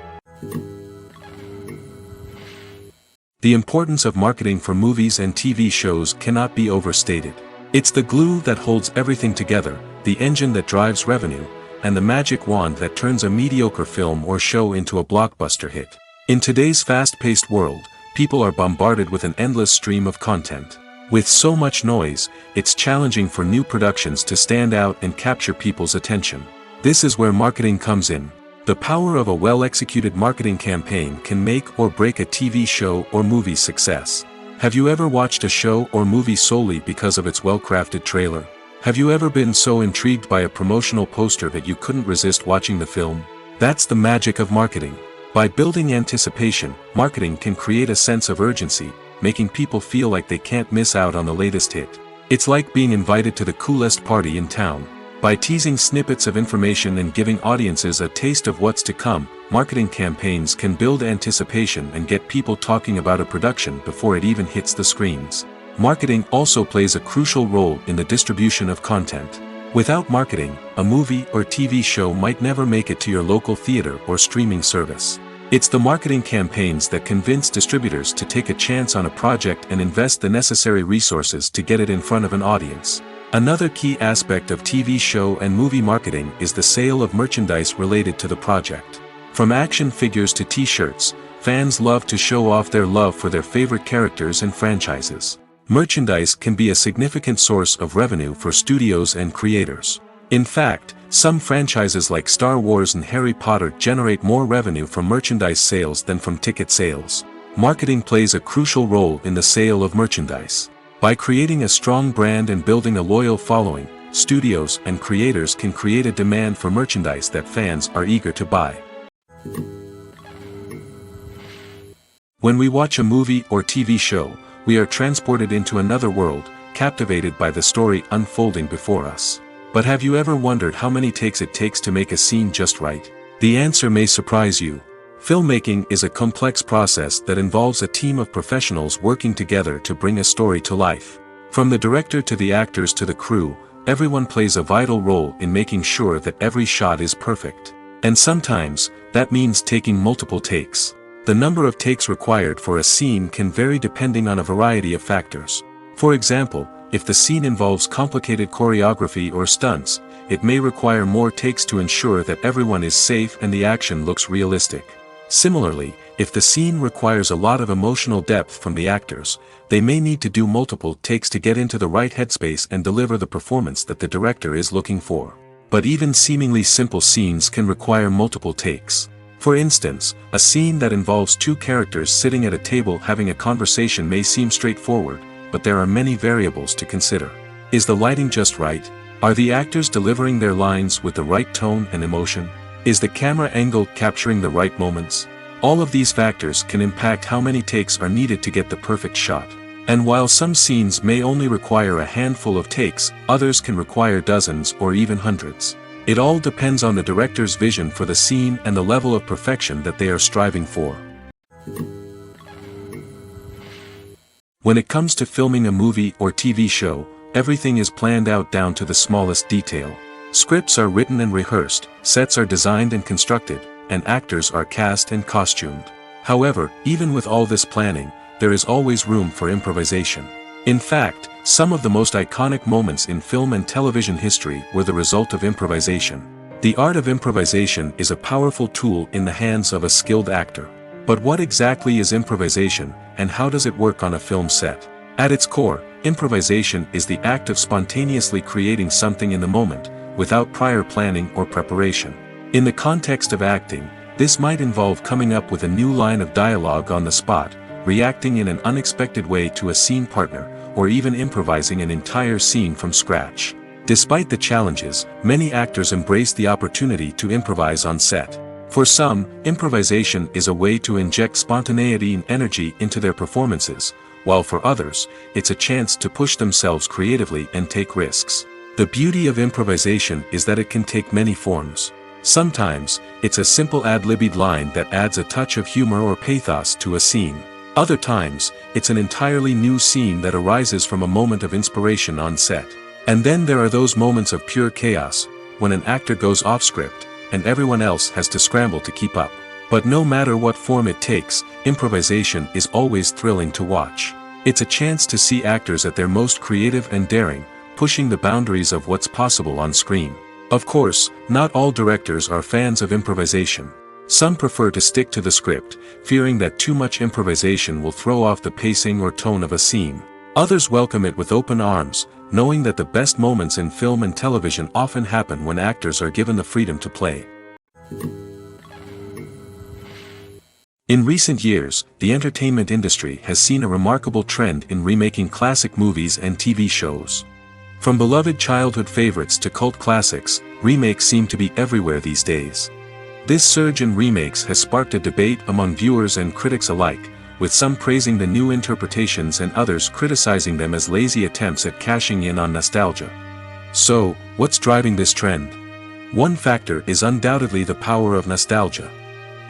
The importance of marketing for movies and TV shows cannot be overstated. It's the glue that holds everything together, the engine that drives revenue, and the magic wand that turns a mediocre film or show into a blockbuster hit. In today's fast-paced world, people are bombarded with an endless stream of content. With so much noise, it's challenging for new productions to stand out and capture people's attention. This is where marketing comes in. The power of a well-executed marketing campaign can make or break a TV show or movie's success. Have you ever watched a show or movie solely because of its well-crafted trailer? Have you ever been so intrigued by a promotional poster that you couldn't resist watching the film? That's the magic of marketing. By building anticipation, marketing can create a sense of urgency, making people feel like they can't miss out on the latest hit. It's like being invited to the coolest party in town. By teasing snippets of information and giving audiences a taste of what's to come, marketing campaigns can build anticipation and get people talking about a production before it even hits the screens. Marketing also plays a crucial role in the distribution of content. Without marketing, a movie or TV show might never make it to your local theater or streaming service. It's the marketing campaigns that convince distributors to take a chance on a project and invest the necessary resources to get it in front of an audience. Another key aspect of TV show and movie marketing is the sale of merchandise related to the project. From action figures to t-shirts, fans love to show off their love for their favorite characters and franchises. Merchandise can be a significant source of revenue for studios and creators. In fact, some franchises like Star Wars and Harry Potter generate more revenue from merchandise sales than from ticket sales. Marketing plays a crucial role in the sale of merchandise. By creating a strong brand and building a loyal following, studios and creators can create a demand for merchandise that fans are eager to buy. When we watch a movie or TV show, we are transported into another world, captivated by the story unfolding before us. But have you ever wondered how many takes it takes to make a scene just right? The answer may surprise you. Filmmaking is a complex process that involves a team of professionals working together to bring a story to life. From the director to the actors to the crew, everyone plays a vital role in making sure that every shot is perfect. And sometimes, that means taking multiple takes. The number of takes required for a scene can vary depending on a variety of factors. For example, if the scene involves complicated choreography or stunts, it may require more takes to ensure that everyone is safe and the action looks realistic. Similarly, if the scene requires a lot of emotional depth from the actors, they may need to do multiple takes to get into the right headspace and deliver the performance that the director is looking for. But even seemingly simple scenes can require multiple takes. For instance, a scene that involves two characters sitting at a table having a conversation may seem straightforward, but there are many variables to consider. Is the lighting just right? Are the actors delivering their lines with the right tone and emotion? Is the camera angle capturing the right moments? All of these factors can impact how many takes are needed to get the perfect shot. And while some scenes may only require a handful of takes, others can require dozens or even hundreds. It all depends on the director's vision for the scene and the level of perfection that they are striving for. When it comes to filming a movie or TV show, everything is planned out down to the smallest detail. Scripts are written and rehearsed, sets are designed and constructed, and actors are cast and costumed. However, even with all this planning, there is always room for improvisation. In fact, some of the most iconic moments in film and television history were the result of improvisation. The art of improvisation is a powerful tool in the hands of a skilled actor. But what exactly is improvisation, and how does it work on a film set? At its core, improvisation is the act of spontaneously creating something in the moment, without prior planning or preparation. In the context of acting, this might involve coming up with a new line of dialogue on the spot, reacting in an unexpected way to a scene partner, or even improvising an entire scene from scratch. Despite the challenges, many actors embrace the opportunity to improvise on set. For some, improvisation is a way to inject spontaneity and energy into their performances, while for others, it's a chance to push themselves creatively and take risks. The beauty of improvisation is that it can take many forms. Sometimes, it's a simple ad-libbed line that adds a touch of humor or pathos to a scene. Other times, it's an entirely new scene that arises from a moment of inspiration on set. And then there are those moments of pure chaos, when an actor goes off script, and everyone else has to scramble to keep up. But no matter what form it takes, improvisation is always thrilling to watch. It's a chance to see actors at their most creative and daring, pushing the boundaries of what's possible on screen. Of course, not all directors are fans of improvisation. Some prefer to stick to the script, fearing that too much improvisation will throw off the pacing or tone of a scene. Others welcome it with open arms, knowing that the best moments in film and television often happen when actors are given the freedom to play. In recent years, the entertainment industry has seen a remarkable trend in remaking classic movies and TV shows. From beloved childhood favorites to cult classics, remakes seem to be everywhere these days. This surge in remakes has sparked a debate among viewers and critics alike, with some praising the new interpretations and others criticizing them as lazy attempts at cashing in on nostalgia. So, what's driving this trend? One factor is undoubtedly the power of nostalgia.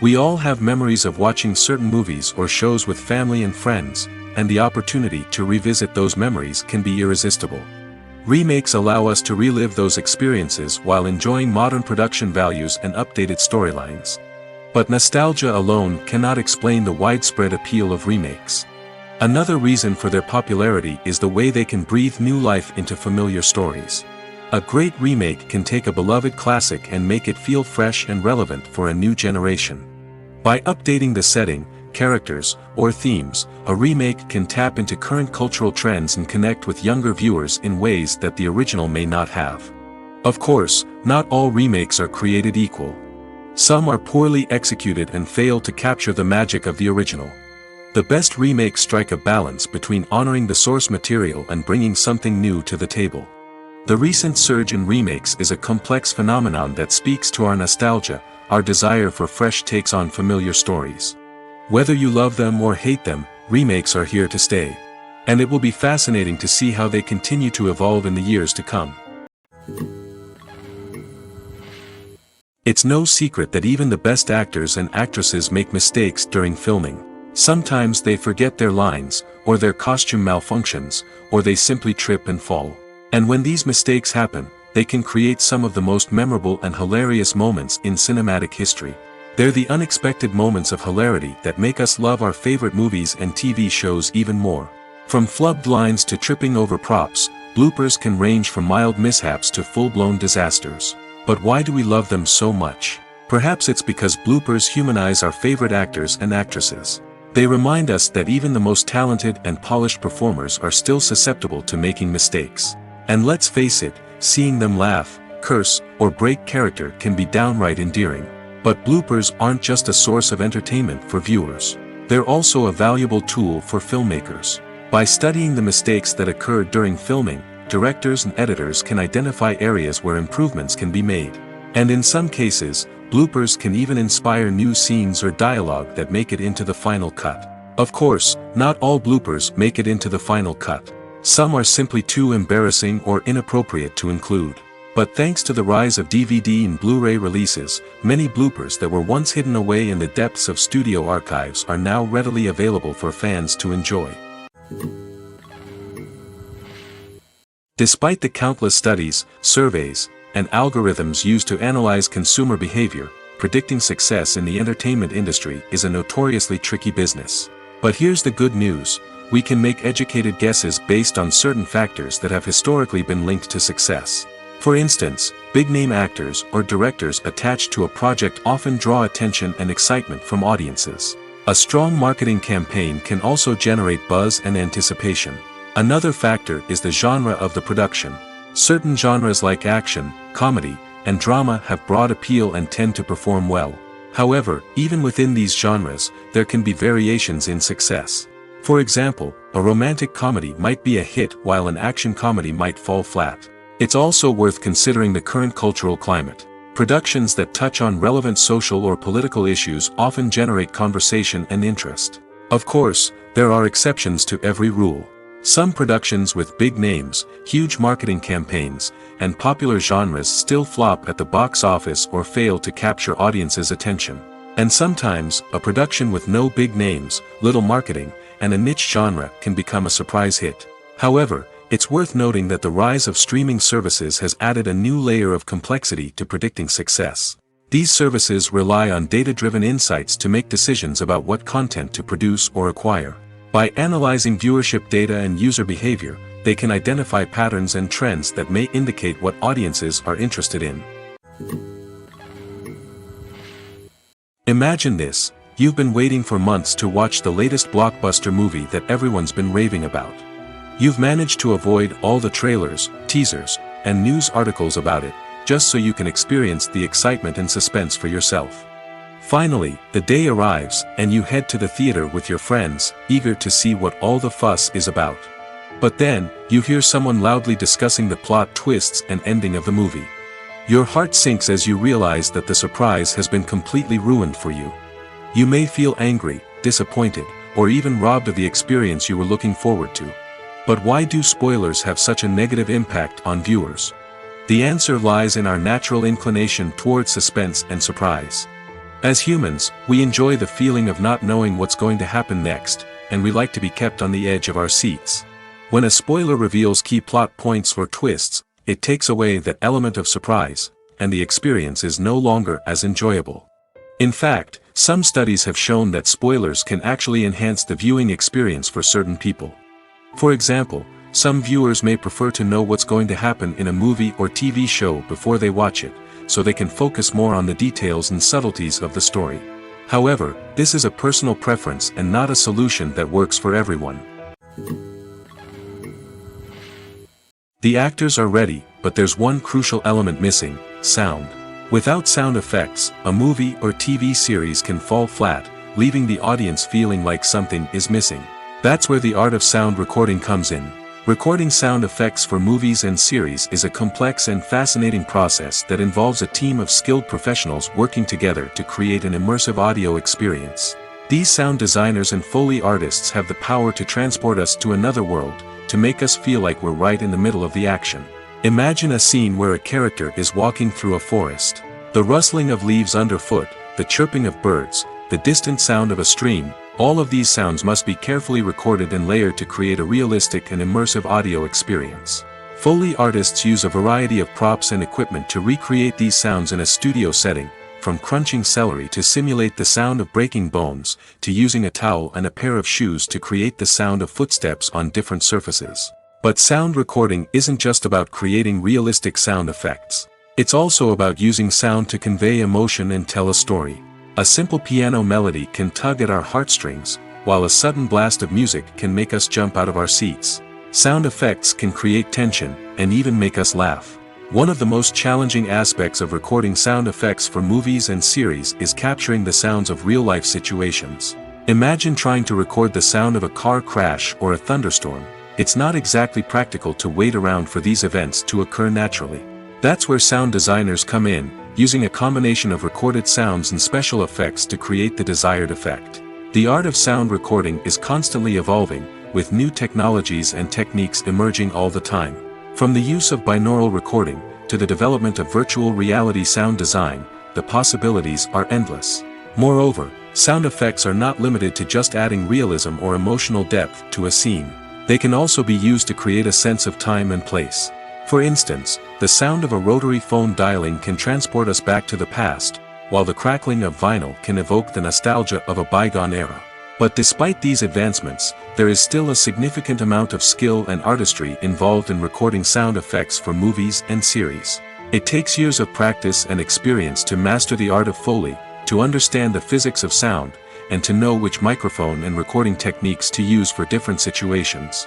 We all have memories of watching certain movies or shows with family and friends, and the opportunity to revisit those memories can be irresistible. Remakes allow us to relive those experiences while enjoying modern production values and updated storylines. But nostalgia alone cannot explain the widespread appeal of remakes. Another reason for their popularity is the way they can breathe new life into familiar stories. A great remake can take a beloved classic and make it feel fresh and relevant for a new generation. By updating the setting, characters, or themes, a remake can tap into current cultural trends and connect with younger viewers in ways that the original may not have. Of course, not all remakes are created equal. Some are poorly executed and fail to capture the magic of the original. The best remakes strike a balance between honoring the source material and bringing something new to the table. The recent surge in remakes is a complex phenomenon that speaks to our nostalgia, our desire for fresh takes on familiar stories. Whether you love them or hate them, remakes are here to stay. And it will be fascinating to see how they continue to evolve in the years to come. It's no secret that even the best actors and actresses make mistakes during filming. Sometimes they forget their lines, or their costume malfunctions, or they simply trip and fall. And when these mistakes happen, they can create some of the most memorable and hilarious moments in cinematic history. They're the unexpected moments of hilarity that make us love our favorite movies and TV shows even more. From flubbed lines to tripping over props, bloopers can range from mild mishaps to full-blown disasters. But why do we love them so much? Perhaps it's because bloopers humanize our favorite actors and actresses. They remind us that even the most talented and polished performers are still susceptible to making mistakes. And let's face it, seeing them laugh, curse, or break character can be downright endearing. But bloopers aren't just a source of entertainment for viewers. They're also a valuable tool for filmmakers. By studying the mistakes that occurred during filming, directors and editors can identify areas where improvements can be made. And in some cases, bloopers can even inspire new scenes or dialogue that make it into the final cut. Of course, not all bloopers make it into the final cut. Some are simply too embarrassing or inappropriate to include. But thanks to the rise of DVD and Blu-ray releases, many bloopers that were once hidden away in the depths of studio archives are now readily available for fans to enjoy. Despite the countless studies, surveys, and algorithms used to analyze consumer behavior, predicting success in the entertainment industry is a notoriously tricky business. But here's the good news. We can make educated guesses based on certain factors that have historically been linked to success. For instance, big-name actors or directors attached to a project often draw attention and excitement from audiences. A strong marketing campaign can also generate buzz and anticipation. Another factor is the genre of the production. Certain genres like action, comedy, and drama have broad appeal and tend to perform well. However, even within these genres, there can be variations in success. For example, a romantic comedy might be a hit while an action comedy might fall flat. It's also worth considering the current cultural climate. Productions that touch on relevant social or political issues often generate conversation and interest. Of course, there are exceptions to every rule. Some productions with big names, huge marketing campaigns, and popular genres still flop at the box office or fail to capture audiences' attention. And sometimes, a production with no big names, little marketing, and a niche genre can become a surprise hit. However, it's worth noting that the rise of streaming services has added a new layer of complexity to predicting success. These services rely on data-driven insights to make decisions about what content to produce or acquire. By analyzing viewership data and user behavior, they can identify patterns and trends that may indicate what audiences are interested in. Imagine this. You've been waiting for months to watch the latest blockbuster movie that everyone's been raving about. You've managed to avoid all the trailers, teasers, and news articles about it, just so you can experience the excitement and suspense for yourself. Finally, the day arrives, and you head to the theater with your friends, eager to see what all the fuss is about. But then, you hear someone loudly discussing the plot twists and ending of the movie. Your heart sinks as you realize that the surprise has been completely ruined for you. You may feel angry, disappointed, or even robbed of the experience you were looking forward to. But why do spoilers have such a negative impact on viewers? The answer lies in our natural inclination toward suspense and surprise. As humans, we enjoy the feeling of not knowing what's going to happen next, and we like to be kept on the edge of our seats. When a spoiler reveals key plot points or twists, it takes away that element of surprise, and the experience is no longer as enjoyable. In fact, some studies have shown that spoilers can actually enhance the viewing experience for certain people. For example, some viewers may prefer to know what's going to happen in a movie or TV show before they watch it, so they can focus more on the details and subtleties of the story. However, this is a personal preference and not a solution that works for everyone. The actors are ready, but there's one crucial element missing: sound. Without sound effects, a movie or TV series can fall flat, leaving the audience feeling like something is missing. That's where the art of sound recording comes in. Recording sound effects for movies and series is a complex and fascinating process that involves a team of skilled professionals working together to create an immersive audio experience. These sound designers and Foley artists have the power to transport us to another world, to make us feel like we're right in the middle of the action. Imagine a scene where a character is walking through a forest. The rustling of leaves underfoot, the chirping of birds, the distant sound of a stream, all of these sounds must be carefully recorded and layered to create a realistic and immersive audio experience. Foley artists use a variety of props and equipment to recreate these sounds in a studio setting, from crunching celery to simulate the sound of breaking bones, to using a towel and a pair of shoes to create the sound of footsteps on different surfaces. But sound recording isn't just about creating realistic sound effects. It's also about using sound to convey emotion and tell a story. A simple piano melody can tug at our heartstrings, while a sudden blast of music can make us jump out of our seats. Sound effects can create tension, and even make us laugh. One of the most challenging aspects of recording sound effects for movies and series is capturing the sounds of real-life situations. Imagine trying to record the sound of a car crash or a thunderstorm. It's not exactly practical to wait around for these events to occur naturally. That's where sound designers come in, using a combination of recorded sounds and special effects to create the desired effect. The art of sound recording is constantly evolving, with new technologies and techniques emerging all the time. From the use of binaural recording, to the development of virtual reality sound design, the possibilities are endless. Moreover, sound effects are not limited to just adding realism or emotional depth to a scene. They can also be used to create a sense of time and place. For instance, the sound of a rotary phone dialing can transport us back to the past, while the crackling of vinyl can evoke the nostalgia of a bygone era. But despite these advancements, there is still a significant amount of skill and artistry involved in recording sound effects for movies and series. It takes years of practice and experience to master the art of Foley, to understand the physics of sound, and to know which microphone and recording techniques to use for different situations.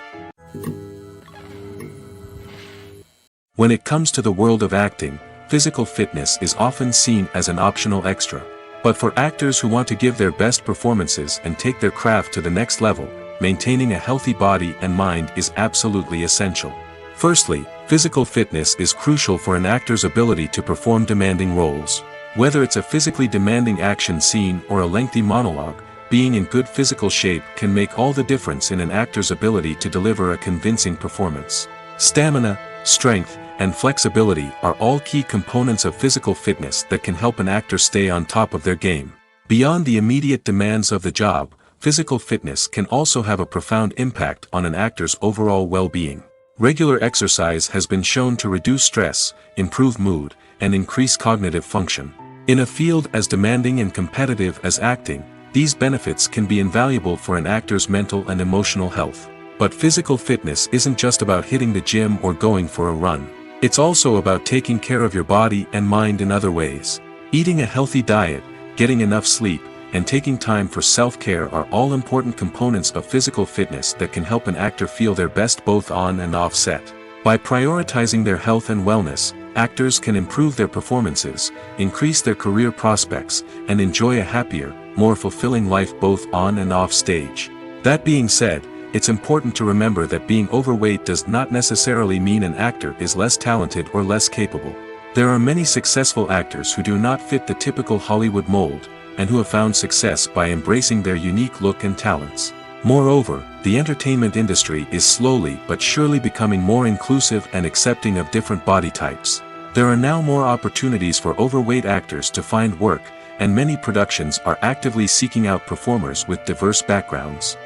When it comes to the world of acting, physical fitness is often seen as an optional extra. But for actors who want to give their best performances and take their craft to the next level, maintaining a healthy body and mind is absolutely essential. Firstly, physical fitness is crucial for an actor's ability to perform demanding roles. Whether it's a physically demanding action scene or a lengthy monologue, being in good physical shape can make all the difference in an actor's ability to deliver a convincing performance. Stamina, strength, and flexibility are all key components of physical fitness that can help an actor stay on top of their game. Beyond the immediate demands of the job, physical fitness can also have a profound impact on an actor's overall well-being. Regular exercise has been shown to reduce stress, improve mood, and increase cognitive function. In a field as demanding and competitive as acting, these benefits can be invaluable for an actor's mental and emotional health. But physical fitness isn't just about hitting the gym or going for a run. It's also about taking care of your body and mind in other ways. Eating a healthy diet, getting enough sleep, and taking time for self-care are all important components of physical fitness that can help an actor feel their best both on and off set. By prioritizing their health and wellness, actors can improve their performances, increase their career prospects, and enjoy a happier, more fulfilling life both on and off stage. That being said, it's important to remember that being overweight does not necessarily mean an actor is less talented or less capable. There are many successful actors who do not fit the typical Hollywood mold, and who have found success by embracing their unique look and talents. Moreover, the entertainment industry is slowly but surely becoming more inclusive and accepting of different body types. There are now more opportunities for overweight actors to find work, and many productions are actively seeking out performers with diverse backgrounds.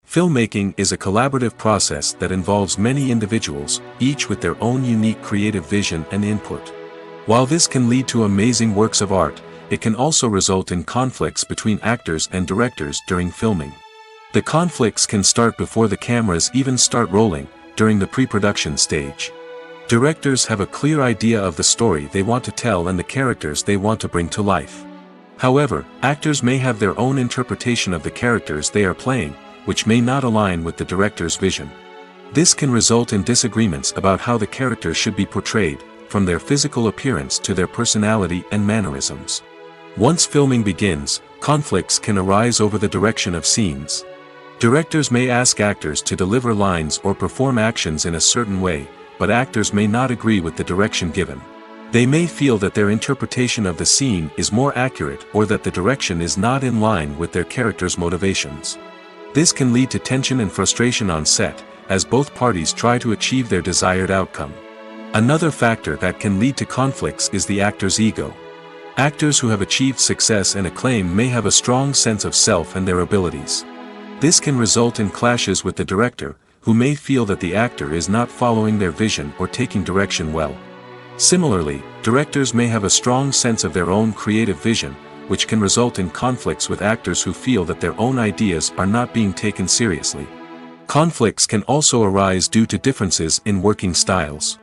Filmmaking is a collaborative process that involves many individuals, each with their own unique creative vision and input. While this can lead to amazing works of art, it can also result in conflicts between actors and directors during filming. The conflicts can start before the cameras even start rolling, during the pre-production stage. Directors have a clear idea of the story they want to tell and the characters they want to bring to life. However, actors may have their own interpretation of the characters they are playing, which may not align with the director's vision. This can result in disagreements about how the character should be portrayed, from their physical appearance to their personality and mannerisms. Once filming begins, conflicts can arise over the direction of scenes. Directors may ask actors to deliver lines or perform actions in a certain way, but actors may not agree with the direction given. They may feel that their interpretation of the scene is more accurate or that the direction is not in line with their character's motivations. This can lead to tension and frustration on set, as both parties try to achieve their desired outcome. Another factor that can lead to conflicts is the actor's ego. Actors who have achieved success and acclaim may have a strong sense of self and their abilities. This can result in clashes with the director, who may feel that the actor is not following their vision or taking direction well. Similarly, directors may have a strong sense of their own creative vision, which can result in conflicts with actors who feel that their own ideas are not being taken seriously. Conflicts can also arise due to differences in working styles.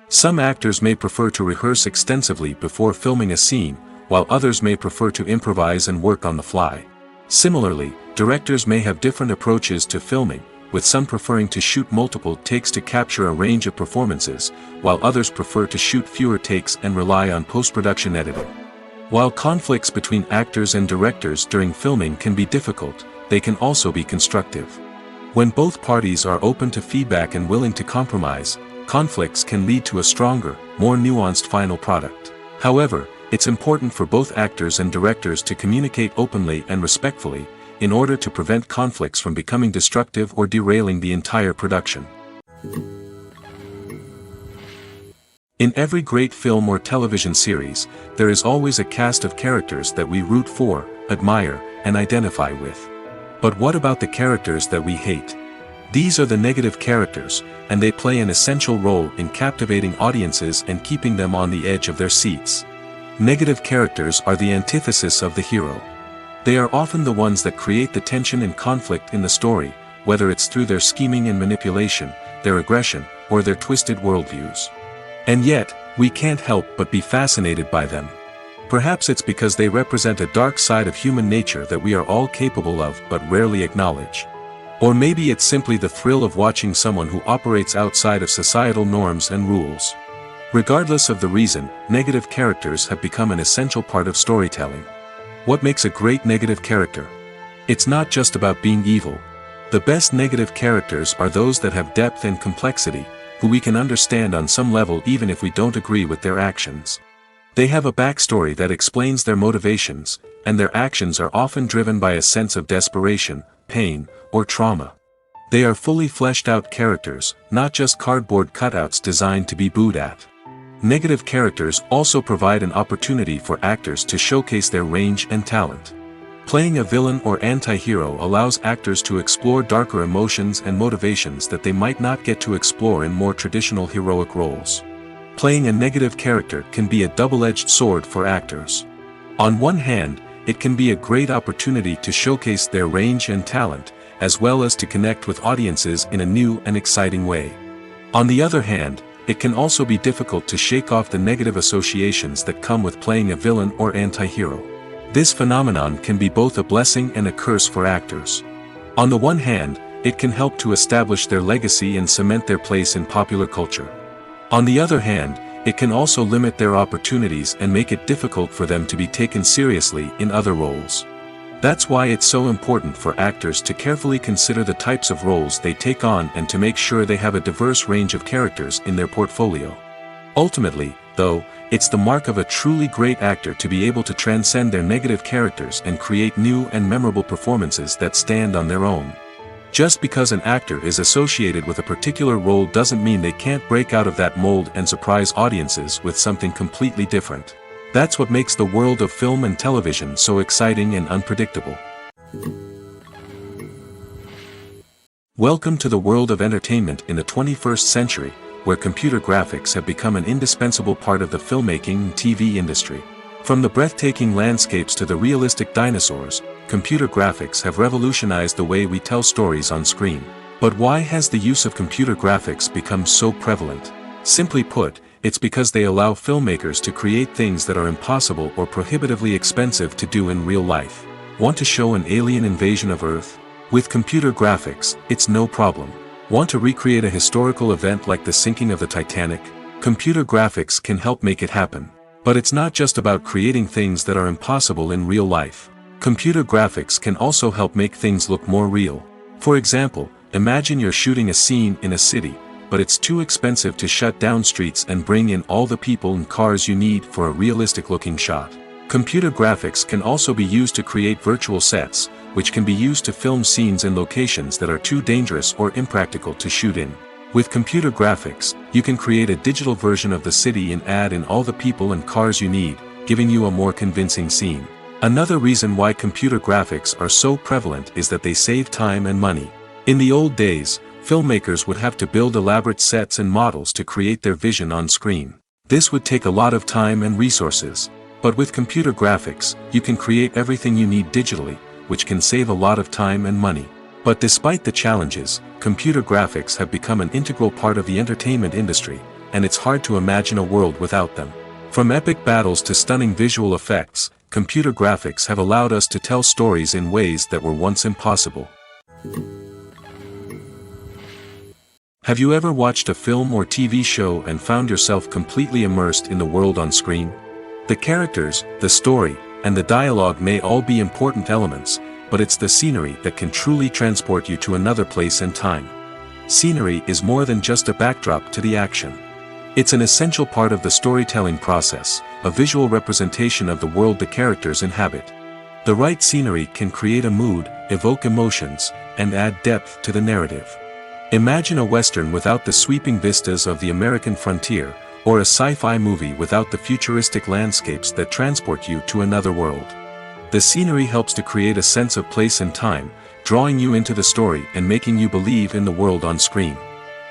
Some actors may prefer to rehearse extensively before filming a scene, while others may prefer to improvise and work on the fly. Similarly, directors may have different approaches to filming, with some preferring to shoot multiple takes to capture a range of performances, while others prefer to shoot fewer takes and rely on post-production editing. While conflicts between actors and directors during filming can be difficult, they can also be constructive. When both parties are open to feedback and willing to compromise, conflicts can lead to a stronger, more nuanced final product. However, it's important for both actors and directors to communicate openly and respectfully, in order to prevent conflicts from becoming destructive or derailing the entire production. In every great film or television series, there is always a cast of characters that we root for, admire, and identify with. But what about the characters that we hate? These are the negative characters, and they play an essential role in captivating audiences and keeping them on the edge of their seats. Negative characters are the antithesis of the hero. They are often the ones that create the tension and conflict in the story, whether it's through their scheming and manipulation, their aggression, or their twisted worldviews. And yet, we can't help but be fascinated by them. Perhaps it's because they represent a dark side of human nature that we are all capable of but rarely acknowledge. Or maybe it's simply the thrill of watching someone who operates outside of societal norms and rules. Regardless of the reason, negative characters have become an essential part of storytelling. What makes a great negative character? It's not just about being evil. The best negative characters are those that have depth and complexity, who we can understand on some level even if we don't agree with their actions. They have a backstory that explains their motivations, and their actions are often driven by a sense of desperation, pain, or trauma. They are fully fleshed out characters, not just cardboard cutouts designed to be booed at. Negative characters also provide an opportunity for actors to showcase their range and talent. Playing a villain or anti-hero allows actors to explore darker emotions and motivations that they might not get to explore in more traditional heroic roles. Playing a negative character can be a double-edged sword for actors. On one hand, it can be a great opportunity to showcase their range and talent, as well as to connect with audiences in a new and exciting way. On the other hand, it can also be difficult to shake off the negative associations that come with playing a villain or anti-hero. This phenomenon can be both a blessing and a curse for actors. On the one hand, it can help to establish their legacy and cement their place in popular culture. On the other hand, it can also limit their opportunities and make it difficult for them to be taken seriously in other roles. That's why it's so important for actors to carefully consider the types of roles they take on and to make sure they have a diverse range of characters in their portfolio. Ultimately, though, it's the mark of a truly great actor to be able to transcend their negative characters and create new and memorable performances that stand on their own. Just because an actor is associated with a particular role doesn't mean they can't break out of that mold and surprise audiences with something completely different. That's what makes the world of film and television so exciting and unpredictable. Welcome to the world of entertainment in the 21st century, where computer graphics have become an indispensable part of the filmmaking and TV industry. From the breathtaking landscapes to the realistic dinosaurs, computer graphics have revolutionized the way we tell stories on screen. But why has the use of computer graphics become so prevalent? Simply put, it's because they allow filmmakers to create things that are impossible or prohibitively expensive to do in real life. Want to show an alien invasion of Earth? With computer graphics, it's no problem. Want to recreate a historical event like the sinking of the Titanic? Computer graphics can help make it happen. But it's not just about creating things that are impossible in real life. Computer graphics can also help make things look more real. For example, imagine you're shooting a scene in a city, but it's too expensive to shut down streets and bring in all the people and cars you need for a realistic-looking shot. Computer graphics can also be used to create virtual sets, which can be used to film scenes in locations that are too dangerous or impractical to shoot in. With computer graphics, you can create a digital version of the city and add in all the people and cars you need, giving you a more convincing scene. Another reason why computer graphics are so prevalent is that they save time and money. In the old days, filmmakers would have to build elaborate sets and models to create their vision on screen. This would take a lot of time and resources. But with computer graphics, you can create everything you need digitally, which can save a lot of time and money. But despite the challenges, computer graphics have become an integral part of the entertainment industry, and it's hard to imagine a world without them. From epic battles to stunning visual effects, computer graphics have allowed us to tell stories in ways that were once impossible. Have you ever watched a film or TV show and found yourself completely immersed in the world on screen? The characters, the story, and the dialogue may all be important elements, but it's the scenery that can truly transport you to another place and time. Scenery is more than just a backdrop to the action. It's an essential part of the storytelling process, a visual representation of the world the characters inhabit. The right scenery can create a mood, evoke emotions, and add depth to the narrative. Imagine a Western without the sweeping vistas of the American frontier, or a sci-fi movie without the futuristic landscapes that transport you to another world. The scenery helps to create a sense of place and time, drawing you into the story and making you believe in the world on screen.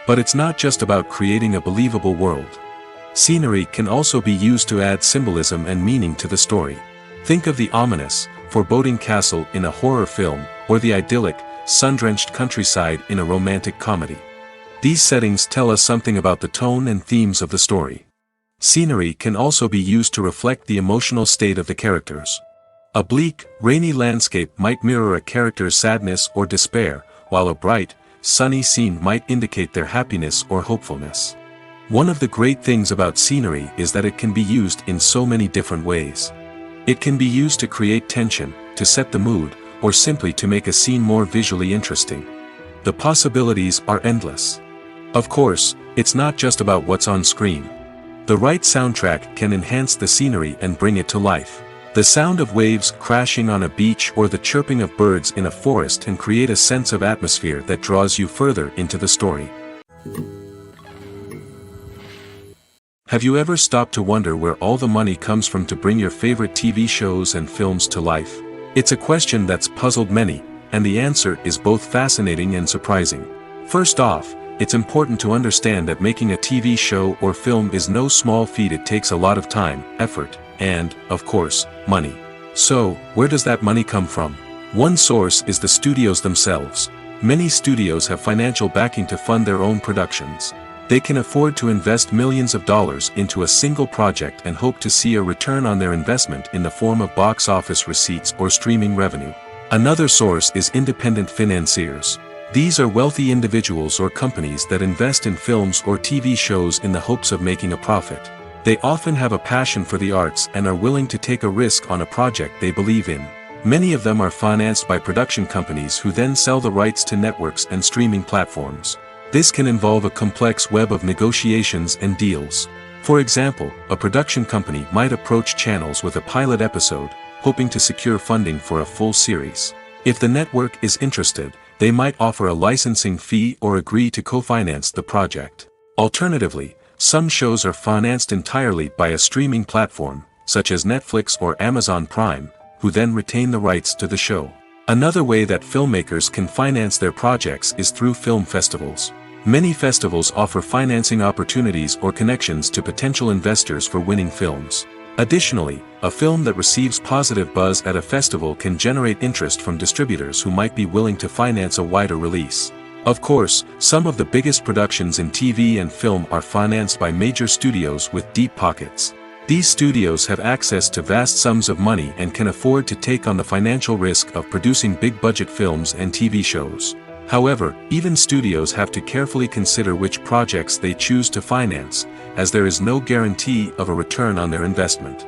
But it's not just about creating a believable world. Scenery can also be used to add symbolism and meaning to the story. Think of the ominous, foreboding castle in a horror film, or the idyllic, sun-drenched countryside in a romantic comedy. These settings tell us something about the tone and themes of the story. Scenery can also be used to reflect the emotional state of the characters. A bleak, rainy landscape might mirror a character's sadness or despair, while a bright, sunny scene might indicate their happiness or hopefulness. One of the great things about scenery is that it can be used in so many different ways. It can be used to create tension, to set the mood, or simply to make a scene more visually interesting. The possibilities are endless. Of course, it's not just about what's on screen. The right soundtrack can enhance the scenery and bring it to life. The sound of waves crashing on a beach or the chirping of birds in a forest can create a sense of atmosphere that draws you further into the story. Have you ever stopped to wonder where all the money comes from to bring your favorite TV shows and films to life? It's a question that's puzzled many, and the answer is both fascinating and surprising. First off, it's important to understand that making a TV show or film is no small feat. It takes a lot of time, effort, and, of course, money. So, where does that money come from? One source is the studios themselves. Many studios have financial backing to fund their own productions. They can afford to invest millions of dollars into a single project and hope to see a return on their investment in the form of box office receipts or streaming revenue. Another source is independent financiers. These are wealthy individuals or companies that invest in films or TV shows in the hopes of making a profit. They often have a passion for the arts and are willing to take a risk on a project they believe in. Many of them are financed by production companies who then sell the rights to networks and streaming platforms. This can involve a complex web of negotiations and deals. For example, a production company might approach channels with a pilot episode, hoping to secure funding for a full series. If the network is interested, they might offer a licensing fee or agree to co-finance the project. Alternatively, some shows are financed entirely by a streaming platform, such as Netflix or Amazon Prime, who then retain the rights to the show. Another way that filmmakers can finance their projects is through film festivals. Many festivals offer financing opportunities or connections to potential investors for winning films. Additionally, a film that receives positive buzz at a festival can generate interest from distributors who might be willing to finance a wider release. Of course, some of the biggest productions in TV and film are financed by major studios with deep pockets. These studios have access to vast sums of money and can afford to take on the financial risk of producing big-budget films and TV shows. However, even studios have to carefully consider which projects they choose to finance, as there is no guarantee of a return on their investment.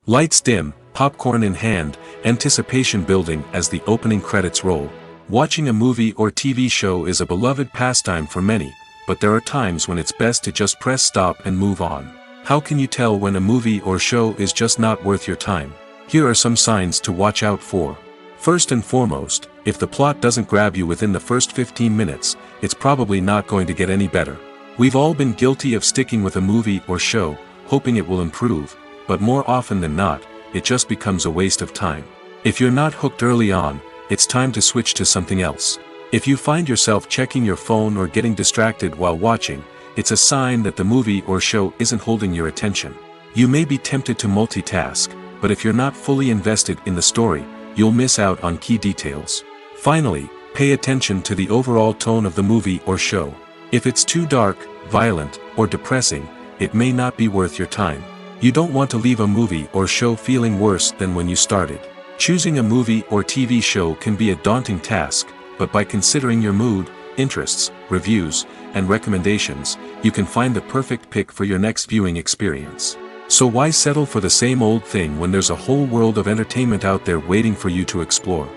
Lights dim, popcorn in hand, anticipation building as the opening credits roll. Watching a movie or TV show is a beloved pastime for many, but there are times when it's best to just press stop and move on. How can you tell when a movie or show is just not worth your time? Here are some signs to watch out for. First and foremost, if the plot doesn't grab you within the first 15 minutes, it's probably not going to get any better. We've all been guilty of sticking with a movie or show, hoping it will improve, but more often than not, it just becomes a waste of time. If you're not hooked early on, it's time to switch to something else. If you find yourself checking your phone or getting distracted while watching, it's a sign that the movie or show isn't holding your attention. You may be tempted to multitask, but if you're not fully invested in the story, you'll miss out on key details. Finally, pay attention to the overall tone of the movie or show. If it's too dark, violent, or depressing, it may not be worth your time. You don't want to leave a movie or show feeling worse than when you started. Choosing a movie or TV show can be a daunting task, but by considering your mood, interests, reviews, and recommendations, you can find the perfect pick for your next viewing experience. So why settle for the same old thing when there's a whole world of entertainment out there waiting for you to explore?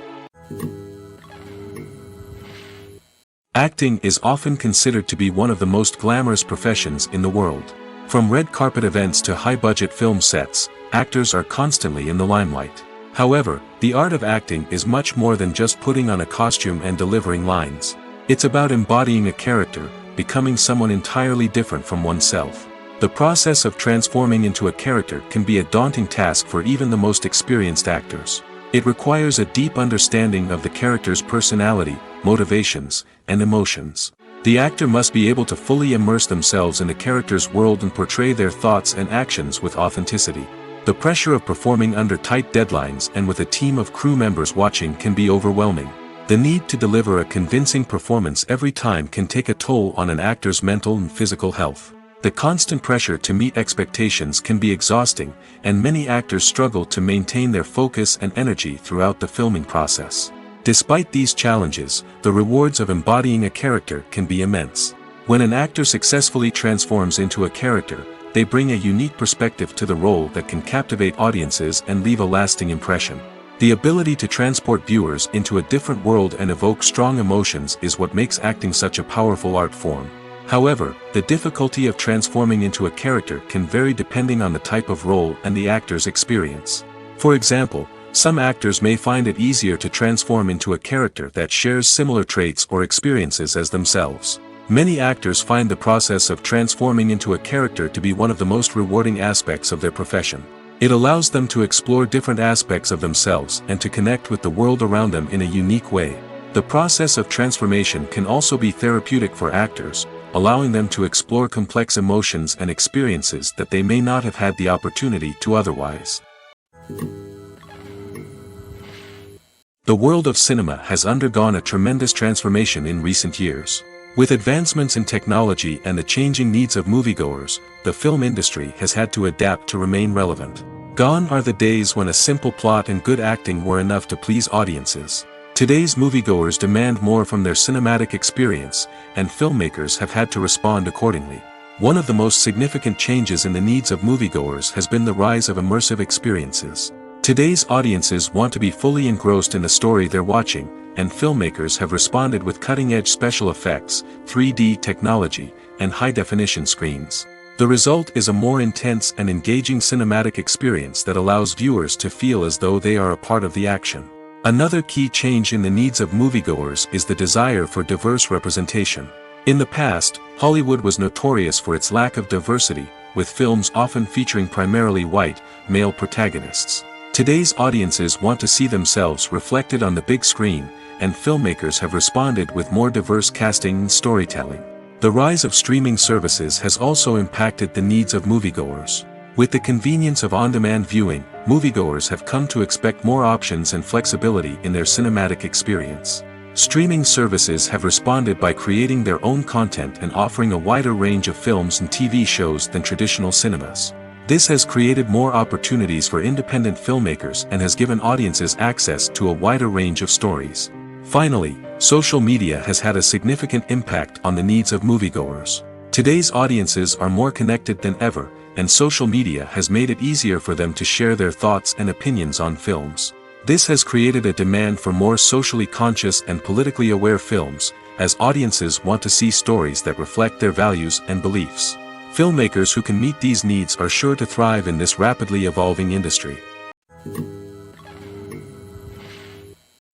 Acting is often considered to be one of the most glamorous professions in the world. From red carpet events to high-budget film sets, actors are constantly in the limelight. However, the art of acting is much more than just putting on a costume and delivering lines. It's about embodying a character, becoming someone entirely different from oneself. The process of transforming into a character can be a daunting task for even the most experienced actors. It requires a deep understanding of the character's personality, motivations, and emotions. The actor must be able to fully immerse themselves in the character's world and portray their thoughts and actions with authenticity. The pressure of performing under tight deadlines and with a team of crew members watching can be overwhelming. The need to deliver a convincing performance every time can take a toll on an actor's mental and physical health. The constant pressure to meet expectations can be exhausting, and many actors struggle to maintain their focus and energy throughout the filming process. Despite these challenges, the rewards of embodying a character can be immense. When an actor successfully transforms into a character, they bring a unique perspective to the role that can captivate audiences and leave a lasting impression. The ability to transport viewers into a different world and evoke strong emotions is what makes acting such a powerful art form. However, the difficulty of transforming into a character can vary depending on the type of role and the actor's experience. For example, some actors may find it easier to transform into a character that shares similar traits or experiences as themselves. Many actors find the process of transforming into a character to be one of the most rewarding aspects of their profession. It allows them to explore different aspects of themselves and to connect with the world around them in a unique way. The process of transformation can also be therapeutic for actors, allowing them to explore complex emotions and experiences that they may not have had the opportunity to otherwise. The world of cinema has undergone a tremendous transformation in recent years. With advancements in technology and the changing needs of moviegoers, the film industry has had to adapt to remain relevant. Gone are the days when a simple plot and good acting were enough to please audiences. Today's moviegoers demand more from their cinematic experience, and filmmakers have had to respond accordingly. One of the most significant changes in the needs of moviegoers has been the rise of immersive experiences. Today's audiences want to be fully engrossed in the story they're watching, and filmmakers have responded with cutting-edge special effects, 3D technology, and high-definition screens. The result is a more intense and engaging cinematic experience that allows viewers to feel as though they are a part of the action. Another key change in the needs of moviegoers is the desire for diverse representation. In the past, Hollywood was notorious for its lack of diversity, with films often featuring primarily white, male protagonists. Today's audiences want to see themselves reflected on the big screen, and filmmakers have responded with more diverse casting and storytelling. The rise of streaming services has also impacted the needs of moviegoers. With the convenience of on-demand viewing, moviegoers have come to expect more options and flexibility in their cinematic experience. Streaming services have responded by creating their own content and offering a wider range of films and TV shows than traditional cinemas. This has created more opportunities for independent filmmakers and has given audiences access to a wider range of stories. Finally, social media has had a significant impact on the needs of moviegoers. Today's audiences are more connected than ever, and social media has made it easier for them to share their thoughts and opinions on films. This has created a demand for more socially conscious and politically aware films, as audiences want to see stories that reflect their values and beliefs. Filmmakers who can meet these needs are sure to thrive in this rapidly evolving industry.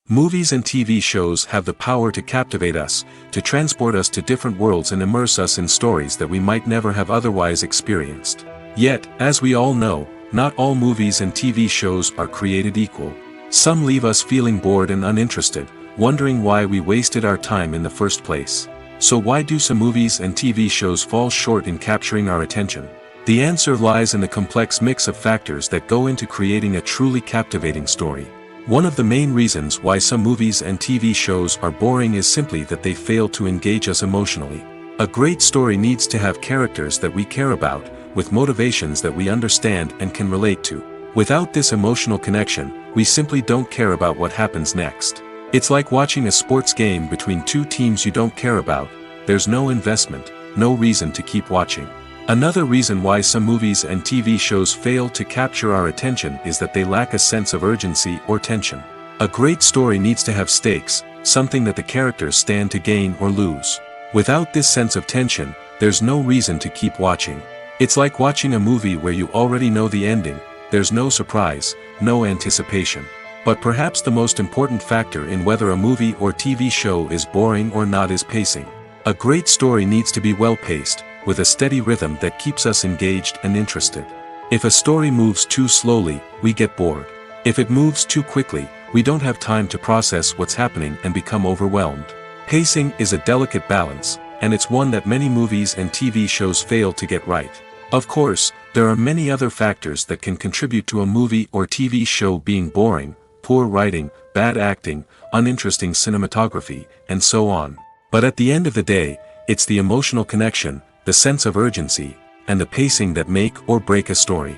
Movies and TV shows have the power to captivate us, to transport us to different worlds and immerse us in stories that we might never have otherwise experienced. Yet, as we all know, not all movies and TV shows are created equal. Some leave us feeling bored and uninterested, wondering why we wasted our time in the first place. So why do some movies and TV shows fall short in capturing our attention? The answer lies in the complex mix of factors that go into creating a truly captivating story. One of the main reasons why some movies and TV shows are boring is simply that they fail to engage us emotionally. A great story needs to have characters that we care about, with motivations that we understand and can relate to. Without this emotional connection, we simply don't care about what happens next. It's like watching a sports game between two teams you don't care about. There's no investment, no reason to keep watching. Another reason why some movies and TV shows fail to capture our attention is that they lack a sense of urgency or tension. A great story needs to have stakes, something that the characters stand to gain or lose. Without this sense of tension, there's no reason to keep watching. It's like watching a movie where you already know the ending. There's no surprise, no anticipation. But perhaps the most important factor in whether a movie or TV show is boring or not is pacing. A great story needs to be well-paced, with a steady rhythm that keeps us engaged and interested. If a story moves too slowly, we get bored. If it moves too quickly, we don't have time to process what's happening and become overwhelmed. Pacing is a delicate balance, and it's one that many movies and TV shows fail to get right. Of course, there are many other factors that can contribute to a movie or TV show being boring: poor writing, bad acting, uninteresting cinematography, and so on. But at the end of the day, it's the emotional connection, the sense of urgency, and the pacing that make or break a story.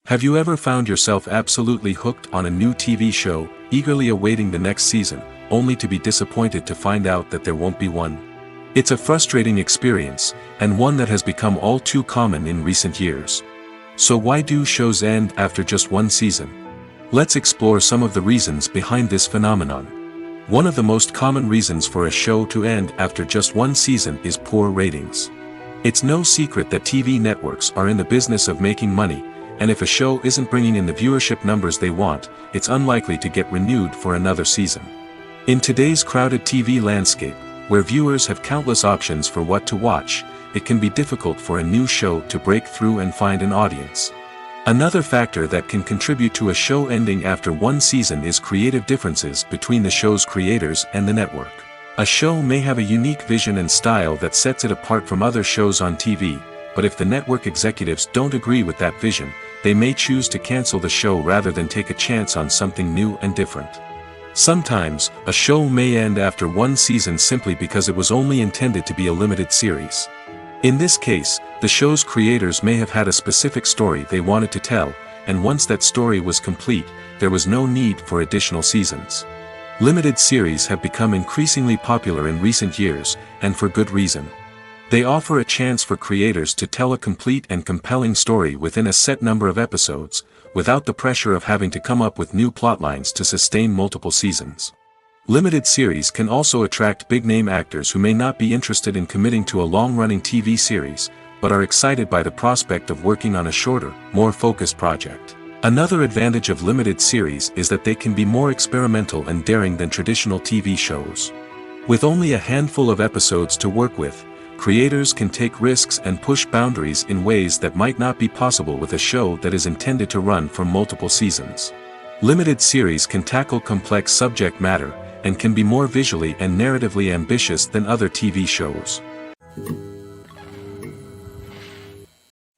Have you ever found yourself absolutely hooked on a new TV show, eagerly awaiting the next season, only to be disappointed to find out that there won't be one? It's a frustrating experience, and one that has become all too common in recent years. So why do shows end after just one season? Let's explore some of the reasons behind this phenomenon. One of the most common reasons for a show to end after just one season is poor ratings. It's no secret that TV networks are in the business of making money, and if a show isn't bringing in the viewership numbers they want, it's unlikely to get renewed for another season. In today's crowded TV landscape, where viewers have countless options for what to watch, it can be difficult for a new show to break through and find an audience. Another factor that can contribute to a show ending after one season is creative differences between the show's creators and the network. A show may have a unique vision and style that sets it apart from other shows on TV, but if the network executives don't agree with that vision, they may choose to cancel the show rather than take a chance on something new and different. Sometimes, a show may end after one season simply because it was only intended to be a limited series. In this case, the show's creators may have had a specific story they wanted to tell, and once that story was complete, there was no need for additional seasons. Limited series have become increasingly popular in recent years, and for good reason. They offer a chance for creators to tell a complete and compelling story within a set number of episodes, without the pressure of having to come up with new plotlines to sustain multiple seasons. Limited series can also attract big-name actors who may not be interested in committing to a long-running TV series, but are excited by the prospect of working on a shorter, more focused project. Another advantage of limited series is that they can be more experimental and daring than traditional TV shows. With only a handful of episodes to work with, creators can take risks and push boundaries in ways that might not be possible with a show that is intended to run for multiple seasons. Limited series can tackle complex subject matter, and can be more visually and narratively ambitious than other TV shows.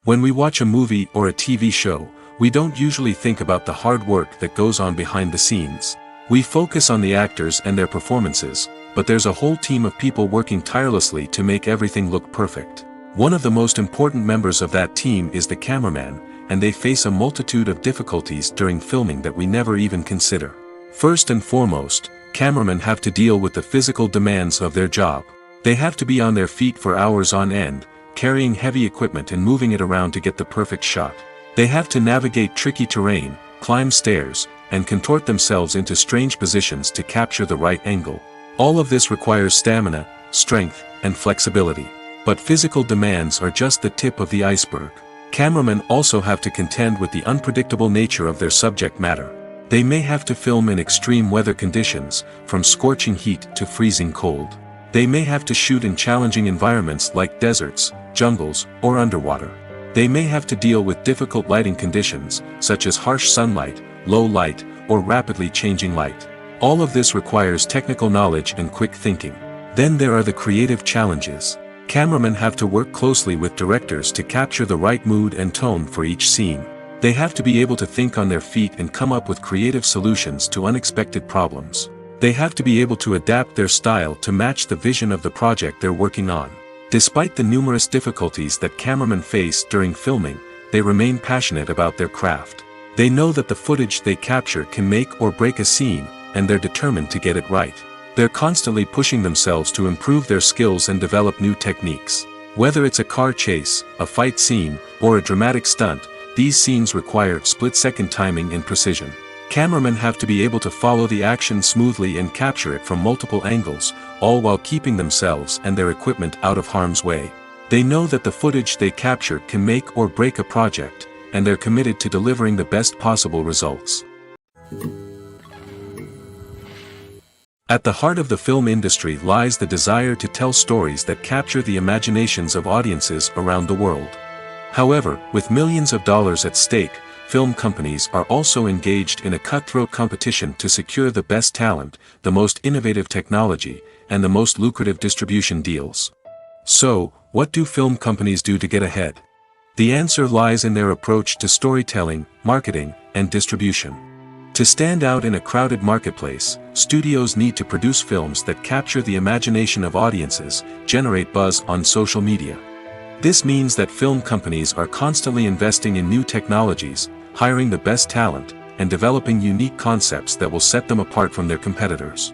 When we watch a movie or a TV show, we don't usually think about the hard work that goes on behind the scenes. We focus on the actors and their performances, but there's a whole team of people working tirelessly to make everything look perfect. One of the most important members of that team is the cameraman, and they face a multitude of difficulties during filming that we never even consider. First and foremost, cameramen have to deal with the physical demands of their job. They have to be on their feet for hours on end, carrying heavy equipment and moving it around to get the perfect shot. They have to navigate tricky terrain, climb stairs, and contort themselves into strange positions to capture the right angle. All of this requires stamina, strength, and flexibility. But physical demands are just the tip of the iceberg. Cameramen also have to contend with the unpredictable nature of their subject matter. They may have to film in extreme weather conditions, from scorching heat to freezing cold. They may have to shoot in challenging environments like deserts, jungles, or underwater. They may have to deal with difficult lighting conditions, such as harsh sunlight, low light, or rapidly changing light. All of this requires technical knowledge and quick thinking. Then there are the creative challenges. Cameramen have to work closely with directors to capture the right mood and tone for each scene. They have to be able to think on their feet and come up with creative solutions to unexpected problems. They have to be able to adapt their style to match the vision of the project they're working on. Despite the numerous difficulties that cameramen face during filming, they remain passionate about their craft. They know that the footage they capture can make or break a scene, and they're determined to get it right. They're constantly pushing themselves to improve their skills and develop new techniques. Whether it's a car chase, a fight scene, or a dramatic stunt, these scenes require split-second timing and precision. Cameramen have to be able to follow the action smoothly and capture it from multiple angles, all while keeping themselves and their equipment out of harm's way. They know that the footage they capture can make or break a project, and they're committed to delivering the best possible results. At the heart of the film industry lies the desire to tell stories that capture the imaginations of audiences around the world. However, with millions of dollars at stake, film companies are also engaged in a cutthroat competition to secure the best talent, the most innovative technology, and the most lucrative distribution deals. So, what do film companies do to get ahead? The answer lies in their approach to storytelling, marketing, and distribution. To stand out in a crowded marketplace, studios need to produce films that capture the imagination of audiences, generate buzz on social media. This means that film companies are constantly investing in new technologies, hiring the best talent, and developing unique concepts that will set them apart from their competitors.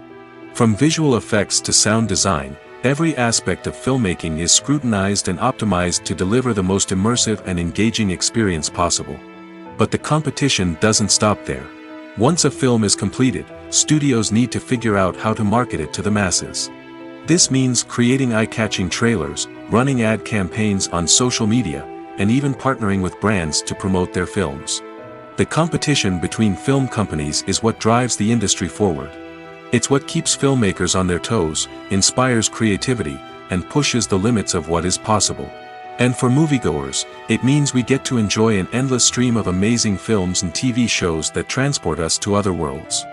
From visual effects to sound design, every aspect of filmmaking is scrutinized and optimized to deliver the most immersive and engaging experience possible. But the competition doesn't stop there. Once a film is completed, studios need to figure out how to market it to the masses. This means creating eye-catching trailers, running ad campaigns on social media, and even partnering with brands to promote their films. The competition between film companies is what drives the industry forward. It's what keeps filmmakers on their toes, inspires creativity, and pushes the limits of what is possible. And for moviegoers, it means we get to enjoy an endless stream of amazing films and TV shows that transport us to other worlds.